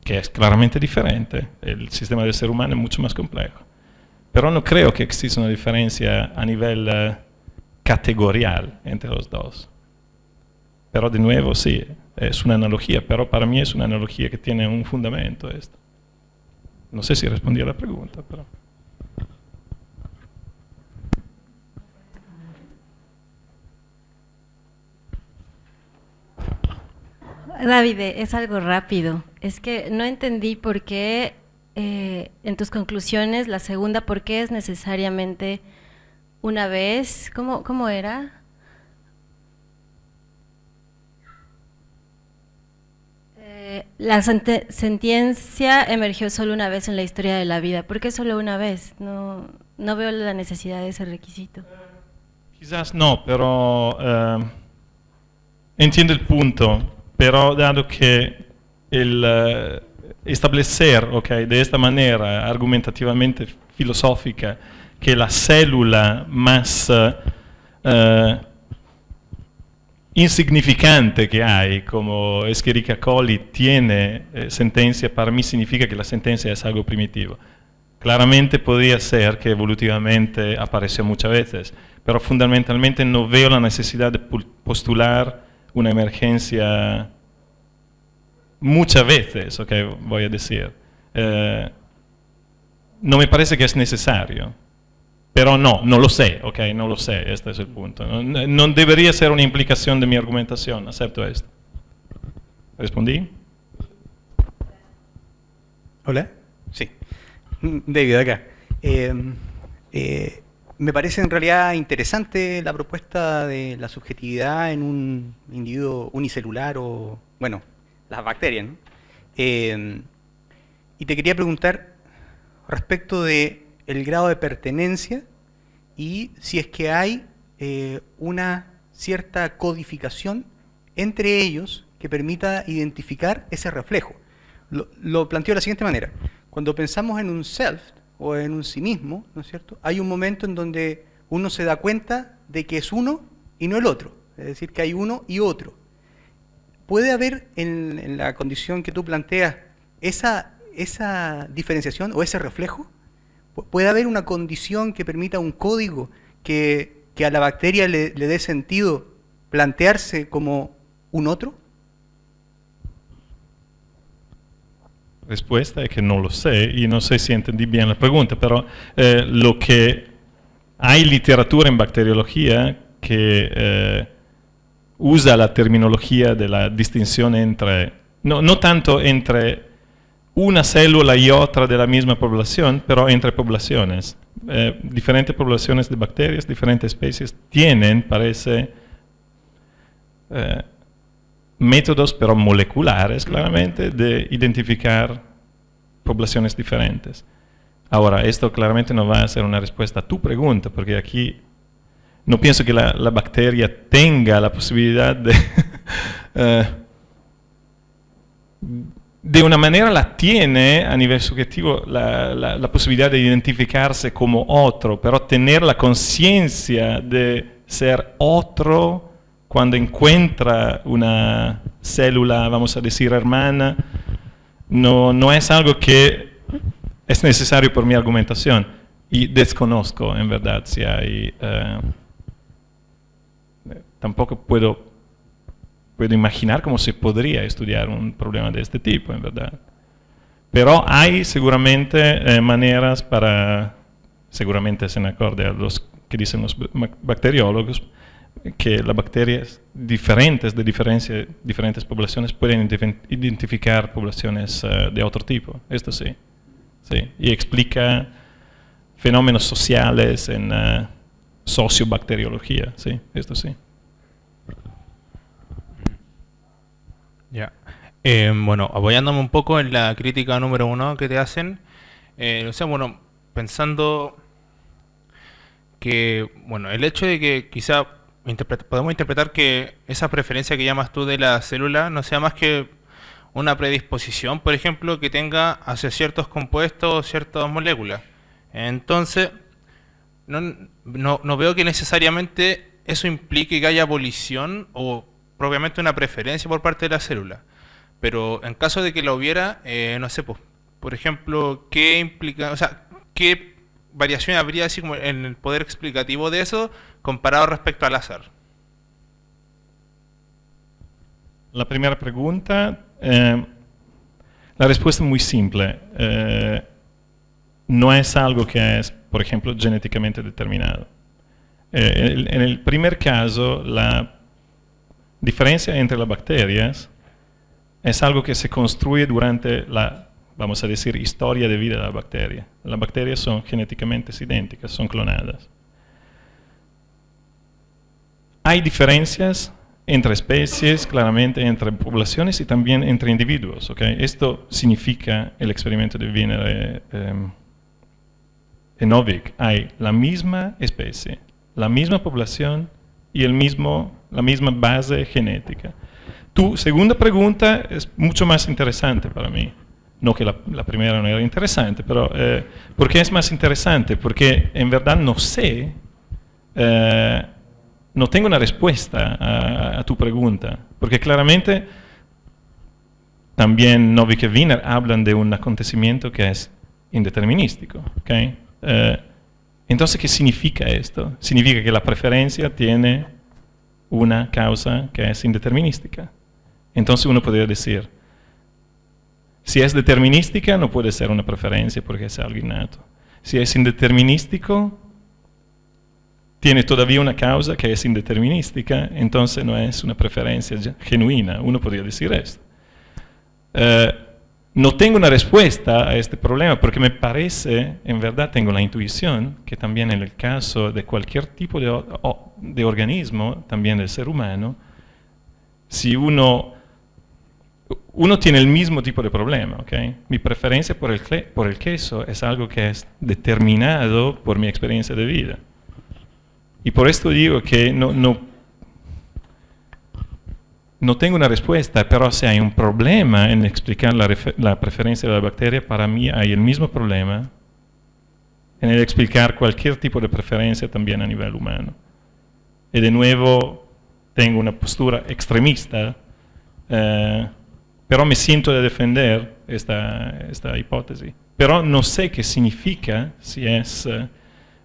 Speaker 2: que es claramente diferente. El sistema del ser humano es mucho más complejo. Pero no creo que exista una diferencia a nivel categorial entre los dos. Pero de nuevo, sí, es una analogía, pero para mí es una analogía que tiene un fundamento esto. No sé si respondí a la pregunta, pero...
Speaker 4: David, es algo rápido. Es que no entendí por qué en tus conclusiones, la segunda, ¿por qué es necesariamente una vez? ¿Cómo era? La sentencia emergió solo una vez en la historia de la vida. ¿Por qué solo una vez? No veo la necesidad de ese requisito.
Speaker 2: Quizás no, pero entiendo el punto. Pero dado que el establecer, de esta manera argumentativamente filosófica, que la célula más insignificante que hay, como Escherichia coli, tiene sentencia, para mí significa que la sentencia es algo primitivo. Claramente podría ser que evolutivamente apareció muchas veces, pero fundamentalmente no veo la necesidad de postular una emergencia muchas veces, voy a decir. No me parece que es necesario, pero no lo sé, no lo sé, este es el punto. No debería ser una implicación de mi argumentación, acepto esto. ¿Respondí?
Speaker 5: Hola, sí, David acá. Me parece en realidad interesante la propuesta de la subjetividad en un individuo unicelular o, bueno, las bacterias, ¿no? Y te quería preguntar respecto de el grado de pertenencia y si es que hay una cierta codificación entre ellos que permita identificar ese reflejo. Lo planteo de la siguiente manera. Cuando pensamos en un self o en un sí mismo, ¿no es cierto?, hay un momento en donde uno se da cuenta de que es uno y no el otro, es decir, que hay uno y otro. ¿Puede haber en la condición que tú planteas esa diferenciación o ese reflejo? ¿Puede haber una condición que permita un código que a la bacteria le dé sentido plantearse como un otro?
Speaker 2: Respuesta es que no lo sé y no sé si entendí bien la pregunta, pero lo que hay literatura en bacteriología que usa la terminología de la distinción entre, no tanto entre una célula y otra de la misma población, pero entre poblaciones. Diferentes poblaciones de bacterias, diferentes especies, tienen, parece, métodos, pero moleculares claramente, de identificar poblaciones diferentes. Ahora, esto claramente no va a ser una respuesta a tu pregunta, porque aquí no pienso que la bacteria tenga la posibilidad de... de una manera la tiene a nivel subjetivo la posibilidad de identificarse como otro, pero tener la conciencia de ser otro cuando encuentra una célula, vamos a decir, hermana, no es algo que es necesario por mi argumentación. Y desconozco, en verdad, si hay... tampoco puedo imaginar cómo se podría estudiar un problema de este tipo, en verdad. Pero hay seguramente maneras para, seguramente es en acorde a los que dicen los bacteriólogos, que las bacterias diferentes de diferentes poblaciones pueden identificar poblaciones de otro tipo. Esto sí. Sí. Y explica fenómenos sociales en sociobacteriología. Sí, esto sí.
Speaker 6: Ya. Bueno, apoyándome un poco en la crítica número 1 que te hacen, o sea, bueno, pensando que, bueno, el hecho de que quizá podemos interpretar que esa preferencia que llamas tú de la célula no sea más que una predisposición, por ejemplo, que tenga hacia ciertos compuestos o ciertas moléculas. Entonces, no veo que necesariamente eso implique que haya abolición o propiamente una preferencia por parte de la célula. Pero en caso de que la hubiera, no sé, pues, por ejemplo, ¿qué implica, o sea, qué variación habría así como en el poder explicativo de eso comparado respecto al azar?
Speaker 2: La primera pregunta, la respuesta es muy simple. No es algo que es, por ejemplo, genéticamente determinado. En el primer caso, la diferencia entre las bacterias es algo que se construye durante la, vamos a decir, historia de vida de la bacteria. Las bacterias son genéticamente idénticas, son clonadas. Hay diferencias entre especies, claramente entre poblaciones y también entre individuos. ¿Okay? Esto significa el experimento de Wiener y Novick. Hay la misma especie, la misma población y la misma base genética. Tu segunda pregunta es mucho más interesante para mí. No que la primera no era interesante, pero ¿por qué es más interesante? Porque en verdad no sé, no tengo una respuesta a tu pregunta. Porque claramente también Novick y Wiener hablan de un acontecimiento que es indeterminístico. ¿Okay? Entonces, ¿qué significa esto? Significa que la preferencia tiene una causa que es indeterminística. Entonces uno podría decir, si es determinística no puede ser una preferencia porque es algo innato. Si es indeterminístico, tiene todavía una causa que es indeterminística, entonces no es una preferencia genuina. Uno podría decir esto. No tengo una respuesta a este problema porque me parece, en verdad tengo la intuición, que también en el caso de cualquier tipo de organismo, también del ser humano, si uno tiene el mismo tipo de problema, ¿okay? Mi preferencia por el queso es algo que es determinado por mi experiencia de vida. Y por esto digo que no tengo una respuesta, pero si hay un problema en explicar la preferencia de la bacteria, para mí hay el mismo problema en el explicar cualquier tipo de preferencia también a nivel humano. Y de nuevo, tengo una postura extremista, pero me siento de defender esta hipótesis. Pero no sé qué significa si es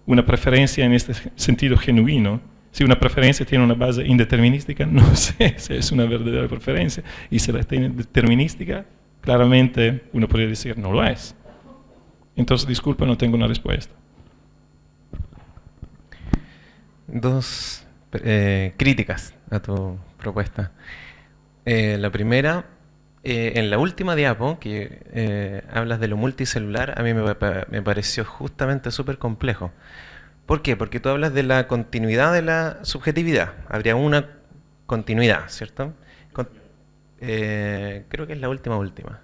Speaker 2: una preferencia en este sentido genuino. Si una preferencia tiene una base indeterminística, no sé si es una verdadera preferencia. Y si la tiene determinística, claramente uno podría decir no lo es. Entonces, disculpa, no tengo una respuesta.
Speaker 1: Dos críticas a tu propuesta. La primera, en la última diapo, que hablas de lo multicelular, a mí me pareció justamente súper complejo. ¿Por qué? Porque tú hablas de la continuidad de la subjetividad. Habría una continuidad, ¿cierto? Creo que es la última.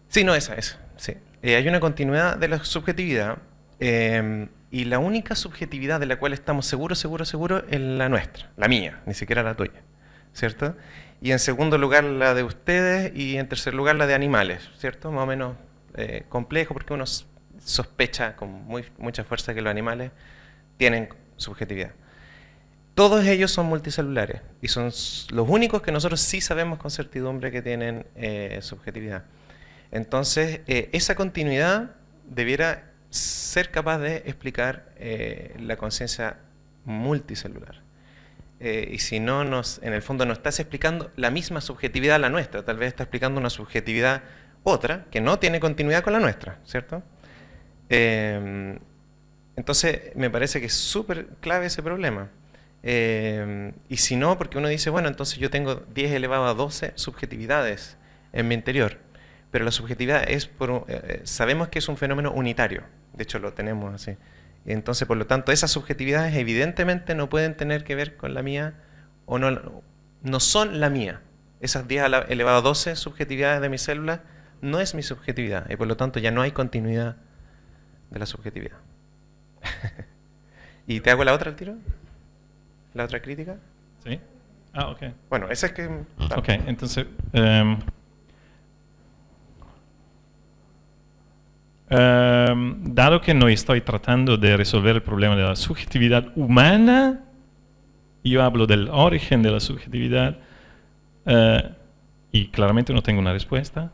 Speaker 1: Sí, no, esa, sí. Hay una continuidad de la subjetividad y la única subjetividad de la cual estamos seguros es la nuestra, la mía, ni siquiera la tuya, ¿cierto? Y en segundo lugar la de ustedes y en tercer lugar la de animales, ¿cierto? Más o menos complejo porque uno sospecha con mucha fuerza que los animales tienen subjetividad. Todos ellos son multicelulares y son los únicos que nosotros sí sabemos con certidumbre que tienen subjetividad. Entonces, esa continuidad debiera ser capaz de explicar la conciencia multicelular. Y si no, en el fondo no estás explicando la misma subjetividad a la nuestra, tal vez está explicando una subjetividad otra que no tiene continuidad con la nuestra, ¿cierto? Entonces, me parece que es súper clave ese problema. Y si no, porque uno dice, bueno, entonces yo tengo 10 elevado a 12 subjetividades en mi interior, pero la subjetividad es sabemos que es un fenómeno unitario, de hecho lo tenemos así. Entonces, por lo tanto, esas subjetividades evidentemente no pueden tener que ver con la mía o no son la mía. Esas 10 elevado a 12 subjetividades de mi célula no es mi subjetividad y por lo tanto ya no hay continuidad de la subjetividad. ¿Y te hago la otra al tiro? ¿La otra crítica?
Speaker 2: Sí. Ah, ok.
Speaker 1: Bueno, esa es que...
Speaker 2: Ok, entonces... dado que no estoy tratando de resolver el problema de la subjetividad humana, yo hablo del origen de la subjetividad y claramente no tengo una respuesta.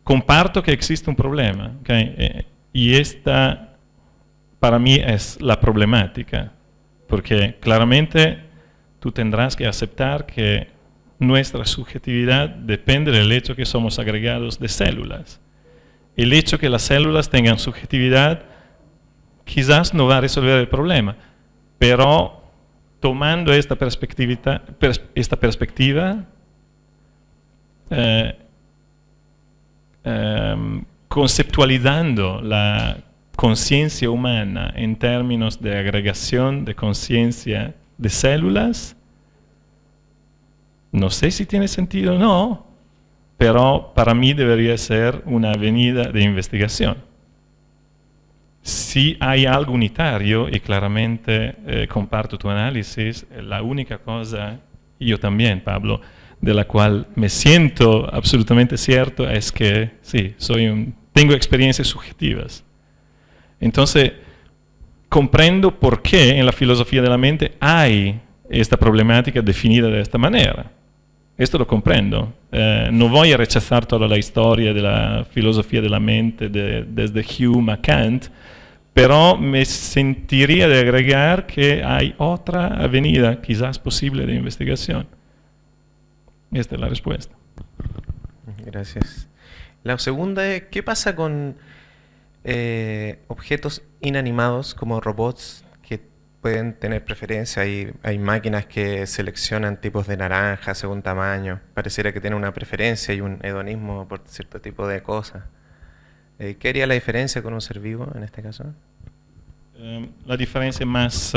Speaker 2: Comparto que existe un problema, ¿okay? Y esta para mí es la problemática, porque claramente tú tendrás que aceptar que nuestra subjetividad depende del hecho que somos agregados de células. El hecho que las células tengan subjetividad quizás no va a resolver el problema, pero tomando esta perspectiva, conceptualizando la conciencia humana en términos de agregación de conciencia de células, no sé si tiene sentido o no, pero para mí debería ser una avenida de investigación. Si hay algo unitario, y claramente comparto tu análisis, la única cosa, y yo también, Pablo, de la cual me siento absolutamente cierto es que sí, tengo experiencias subjetivas. Entonces, comprendo por qué en la filosofía de la mente hay esta problemática definida de esta manera. Esto lo comprendo. No voy a rechazar toda la historia de la filosofía de la mente desde Hume a Kant, pero me sentiría de agregar que hay otra avenida quizás posible de investigación. Esta es la respuesta.
Speaker 1: Gracias. La segunda es, ¿qué pasa con objetos inanimados como robots que pueden tener preferencia? Hay máquinas que seleccionan tipos de naranja según tamaño. Pareciera que tienen una preferencia y un hedonismo por cierto tipo de cosas. ¿Qué haría la diferencia con un ser vivo en este caso?
Speaker 2: La diferencia más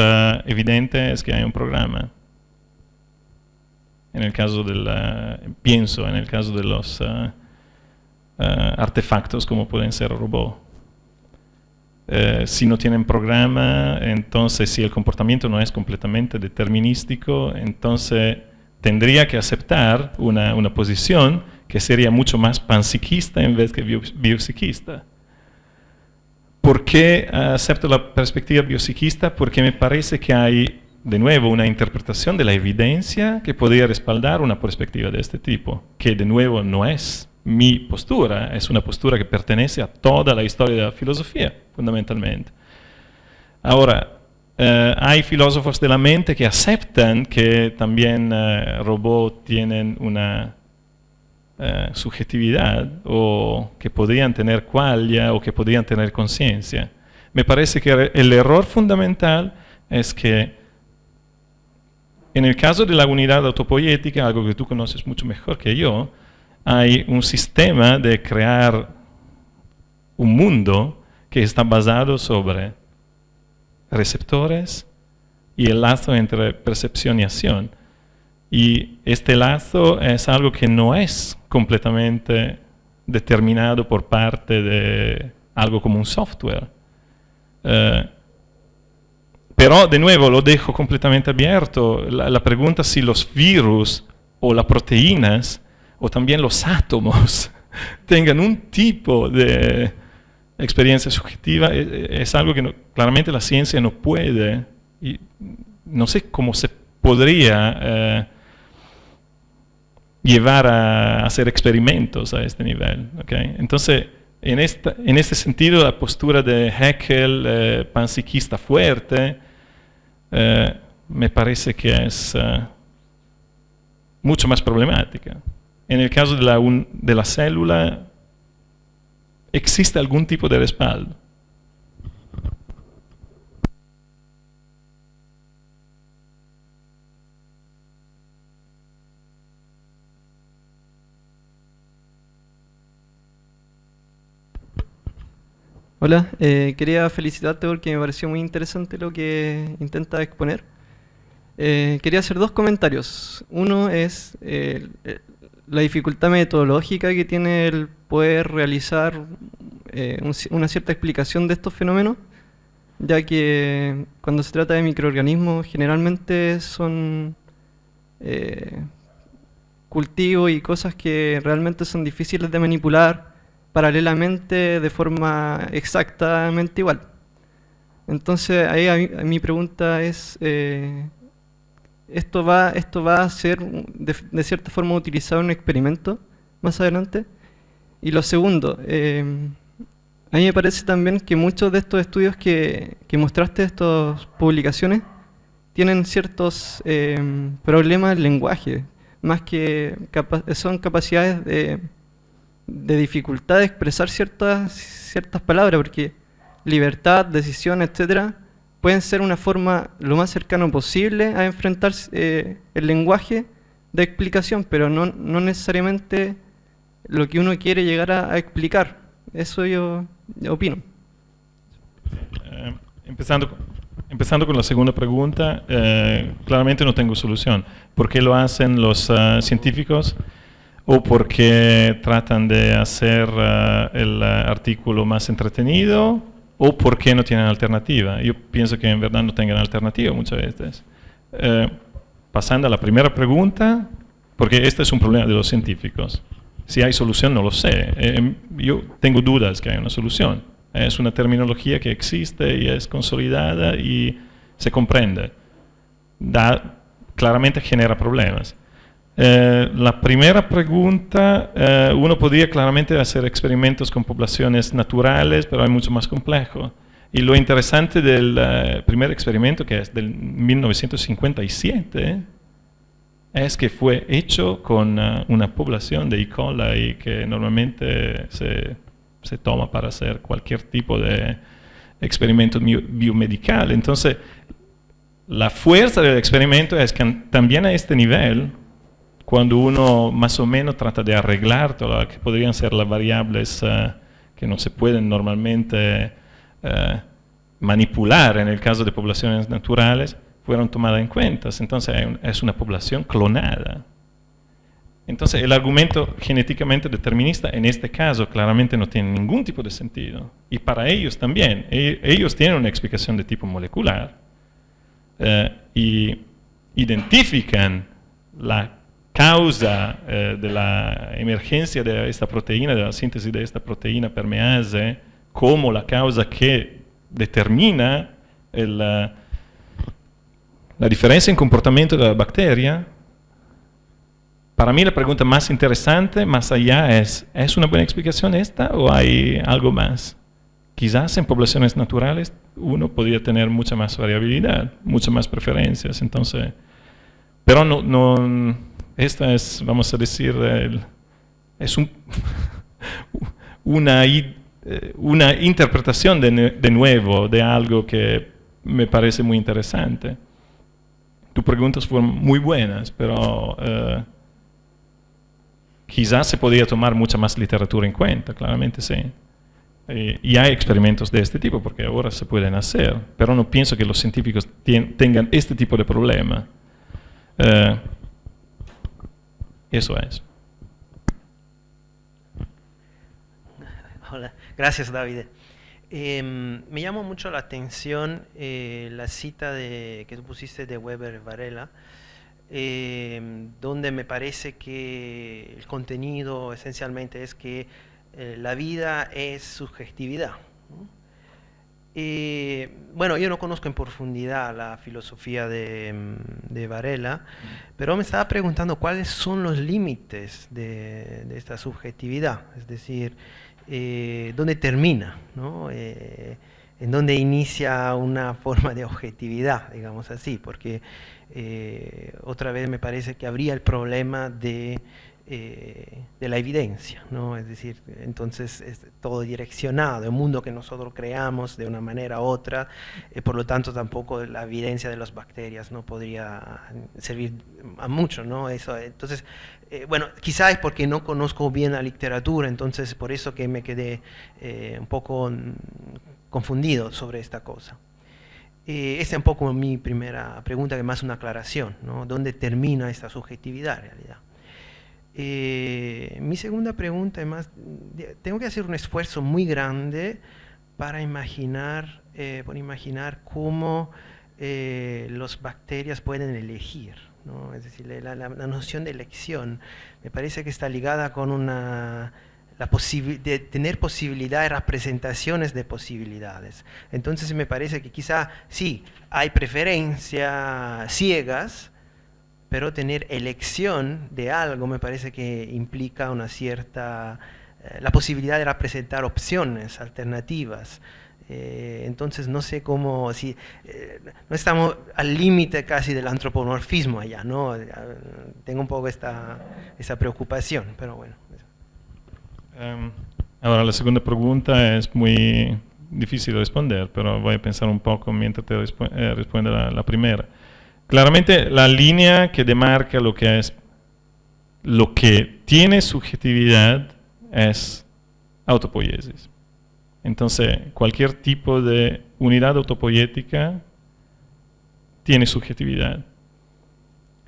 Speaker 2: evidente es que hay un programa. En el caso pienso en el caso de los artefactos como pueden ser robots. Si no tienen programa, entonces si el comportamiento no es completamente determinístico, entonces tendría que aceptar una posición que sería mucho más panpsiquista en vez que biopsiquista. ¿Por qué acepto la perspectiva biopsiquista? Porque me parece que hay, de nuevo, una interpretación de la evidencia que podría respaldar una perspectiva de este tipo, que de nuevo no es mi postura, es una postura que pertenece a toda la historia de la filosofía, fundamentalmente. Ahora, hay filósofos de la mente que aceptan que también robots tienen una subjetividad, o que podrían tener qualia, o que podrían tener conciencia. Me parece que el error fundamental es que en el caso de la unidad autopoética, algo que tú conoces mucho mejor que yo, hay un sistema de crear un mundo que está basado sobre receptores y el lazo entre percepción y acción. Y este lazo es algo que no es completamente determinado por parte de algo como un software. Pero, de nuevo, lo dejo completamente abierto. La pregunta si los virus o las proteínas o también los átomos tengan un tipo de experiencia subjetiva es algo que claramente la ciencia no puede. Y no sé cómo se podría llevar a hacer experimentos a este nivel. ¿Okay? Entonces, en este sentido, la postura de Haeckel, panpsiquista fuerte, me parece que es mucho más problemática. En el caso de la célula, existe algún tipo de respaldo.
Speaker 7: Hola, quería felicitarte porque me pareció muy interesante lo que intentas exponer. Quería hacer dos comentarios. Uno es la dificultad metodológica que tiene el poder realizar una cierta explicación de estos fenómenos, ya que cuando se trata de microorganismos generalmente son cultivos y cosas que realmente son difíciles de manipular paralelamente de forma exactamente igual. Entonces ahí mi pregunta es, ¿esto va a ser de cierta forma utilizado en un experimento más adelante? Y lo segundo, a mí me parece también que muchos de estos estudios que mostraste, estas publicaciones, tienen ciertos problemas del lenguaje, más que son capacidades de dificultad de expresar ciertas palabras, porque libertad, decisión, etcétera, pueden ser una forma lo más cercano posible a enfrentar el lenguaje de explicación, pero no necesariamente lo que uno quiere llegar a explicar. Eso yo opino.
Speaker 2: Empezando con la segunda pregunta, claramente no tengo solución. ¿Por qué lo hacen los científicos? ¿O porque tratan de hacer el artículo más entretenido? ¿O porque no tienen alternativa? Yo pienso que en verdad no tengan alternativa muchas veces. Pasando a la primera pregunta, porque este es un problema de los científicos. Si hay solución, no lo sé. Yo tengo dudas que hay una solución. Es una terminología que existe y es consolidada y se comprende. Claramente genera problemas. La primera pregunta, uno podría claramente hacer experimentos con poblaciones naturales, pero es mucho más complejo. Y lo interesante del primer experimento, que es del 1957, es que fue hecho con una población de E. coli que normalmente se toma para hacer cualquier tipo de experimento biomedical. Entonces, la fuerza del experimento es que también a este nivel, cuando uno más o menos trata de arreglar todo lo que podrían ser las variables que no se pueden normalmente manipular en el caso de poblaciones naturales, fueron tomadas en cuenta. Entonces es una población clonada. Entonces el argumento genéticamente determinista en este caso claramente no tiene ningún tipo de sentido. Y para ellos también. Ellos tienen una explicación de tipo molecular y identifican la causa de la emergencia de esta proteína, de la síntesis de esta proteína permease, como la causa que determina la diferencia en comportamiento de la bacteria. Para mí la pregunta más interesante, más allá, ¿es una buena explicación esta o hay algo más? Quizás en poblaciones naturales uno podría tener mucha más variabilidad, muchas más preferencias, entonces, pero esta es, vamos a decir, es una interpretación de nuevo de algo que me parece muy interesante. Tus preguntas fueron muy buenas, pero quizás se podría tomar mucha más literatura en cuenta, claramente sí. Y hay experimentos de este tipo, porque ahora se pueden hacer, pero no pienso que los científicos tengan este tipo de problema. Eso es.
Speaker 8: Hola, gracias David. Me llamó mucho la atención la cita que tú pusiste de Weber y Varela, donde me parece que el contenido esencialmente es que la vida es subjetividad, ¿no? Bueno, yo no conozco en profundidad la filosofía de Varela, pero me estaba preguntando cuáles son los límites de esta subjetividad, es decir, dónde termina, ¿no? En dónde inicia una forma de objetividad, digamos así, porque otra vez me parece que habría el problema de la evidencia, ¿no? Es decir, entonces es todo direccionado, el mundo que nosotros creamos de una manera u otra, por lo tanto tampoco la evidencia de las bacterias no podría servir a mucho, ¿no? Eso, entonces, bueno, quizás es porque no conozco bien la literatura, entonces por eso que me quedé un poco confundido sobre esta cosa. Esa es un poco mi primera pregunta, que más una aclaración, ¿no? ¿Dónde termina esta subjetividad en realidad? Mi segunda pregunta es más, tengo que hacer un esfuerzo muy grande para imaginar cómo las bacterias pueden elegir, ¿no? Es decir, la noción de elección me parece que está ligada con de tener posibilidades, representaciones de posibilidades. Entonces me parece que quizá sí, hay preferencias ciegas, pero tener elección de algo me parece que implica una cierta, la posibilidad de representar opciones, alternativas. Entonces no sé cómo, si no estamos al límite casi del antropomorfismo allá, ¿no? Tengo un poco esa preocupación, pero bueno.
Speaker 2: Ahora la segunda pregunta es muy difícil de responder, pero voy a pensar un poco mientras te responde la primera. Claramente la línea que demarca lo que tiene subjetividad es autopoiesis. Entonces, cualquier tipo de unidad autopoiética tiene subjetividad.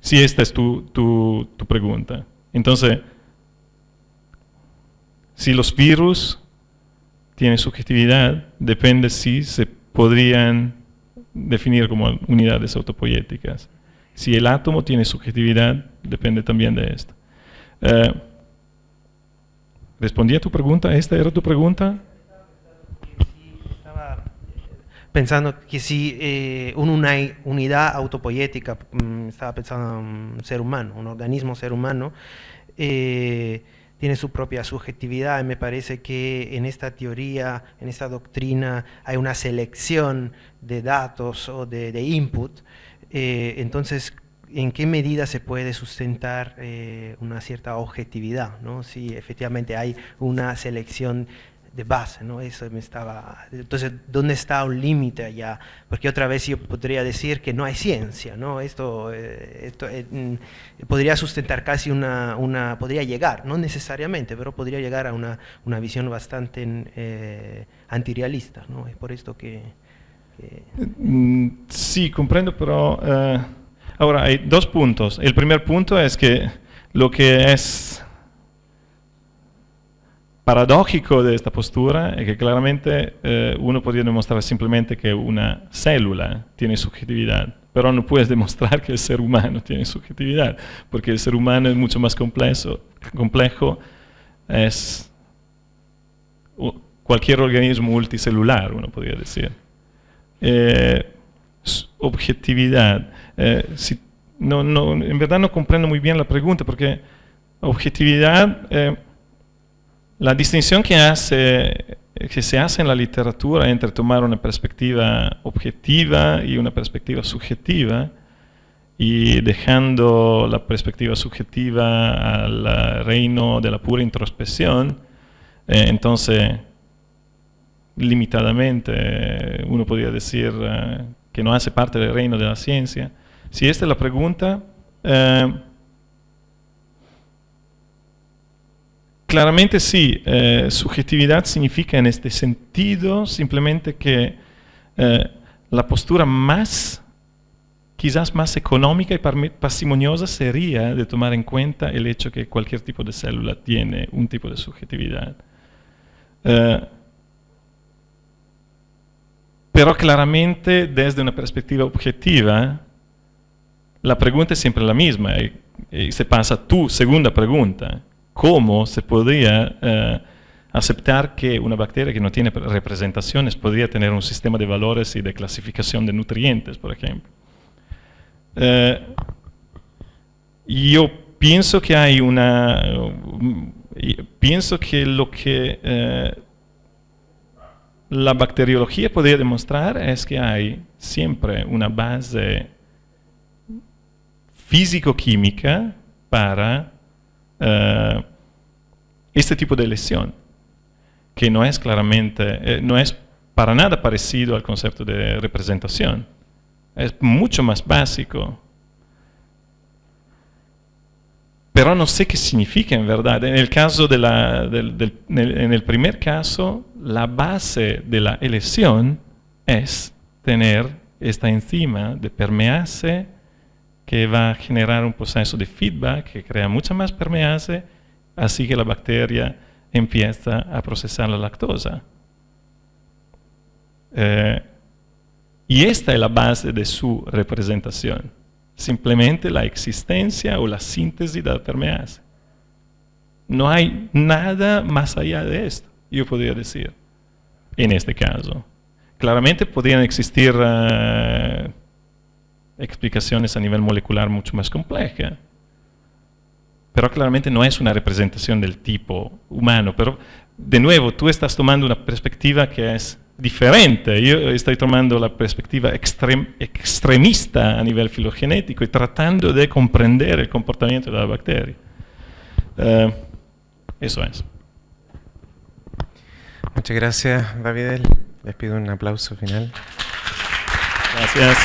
Speaker 2: Si esta es tu pregunta. Entonces, si los virus tienen subjetividad, depende si se podrían definir como unidades autopoiéticas. Si el átomo tiene subjetividad, depende también de esto. ¿Respondí a tu pregunta? ¿Esta era tu pregunta?
Speaker 8: Sí, estaba pensando que si una unidad autopoiética, estaba pensando en un ser humano, un organismo ser humano, tiene su propia subjetividad, y me parece que en esta teoría, en esta doctrina, hay una selección de datos o de input. Entonces, ¿en qué medida se puede sustentar una cierta objetividad, ¿no? Si efectivamente hay una selección de base, ¿no? Eso me estaba. Entonces, ¿dónde está un límite allá? Porque otra vez yo podría decir que no hay ciencia, ¿no? Esto podría sustentar casi podría llegar, no necesariamente, pero podría llegar a una visión bastante antirrealista, ¿no? Es por esto que
Speaker 2: Sí, comprendo, pero ahora hay dos puntos. El primer punto es que lo que es paradójico de esta postura es que claramente uno podría demostrar simplemente que una célula tiene subjetividad, pero no puedes demostrar que el ser humano tiene subjetividad, porque el ser humano es mucho más complejo, es cualquier organismo multicelular, uno podría decir. Objetividad. En verdad no comprendo muy bien la pregunta, porque objetividad, la distinción que se hace en la literatura entre tomar una perspectiva objetiva y una perspectiva subjetiva, y dejando la perspectiva subjetiva al reino de la pura introspección, entonces limitadamente uno podría decir que no hace parte del reino de la ciencia. Si esta es la pregunta, claramente sí, subjetividad significa en este sentido simplemente que la postura más quizás más económica y parsimoniosa sería de tomar en cuenta el hecho que cualquier tipo de célula tiene un tipo de subjetividad. Pero claramente, desde una perspectiva objetiva, la pregunta es siempre la misma, y se pasa a tu segunda pregunta. ¿Cómo se podría aceptar que una bacteria que no tiene representaciones podría tener un sistema de valores y de clasificación de nutrientes, por ejemplo? Yo pienso que hay pienso que lo que la bacteriología podría demostrar es que hay siempre una base físico-química para este tipo de lesión, que no es claramente, no es para nada parecido al concepto de representación. Es mucho más básico. Pero no sé qué significa en verdad. En el caso en el primer caso, la base de la elección es tener esta enzima de permease que va a generar un proceso de feedback que crea mucha más permease, así que la bacteria empieza a procesar la lactosa. Y esta es la base de su representación. Simplemente la existencia o la síntesis de la permease. No hay nada más allá de esto, yo podría decir, en este caso. Claramente podrían existir explicaciones a nivel molecular mucho más complejas, pero claramente no es una representación del tipo humano. Pero, de nuevo, tú estás tomando una perspectiva que es diferente. Yo estoy tomando la perspectiva extremista a nivel filogenético y tratando de comprender el comportamiento de la bacteria. Eso es.
Speaker 1: Muchas gracias, David. Les pido un aplauso final.
Speaker 2: Gracias.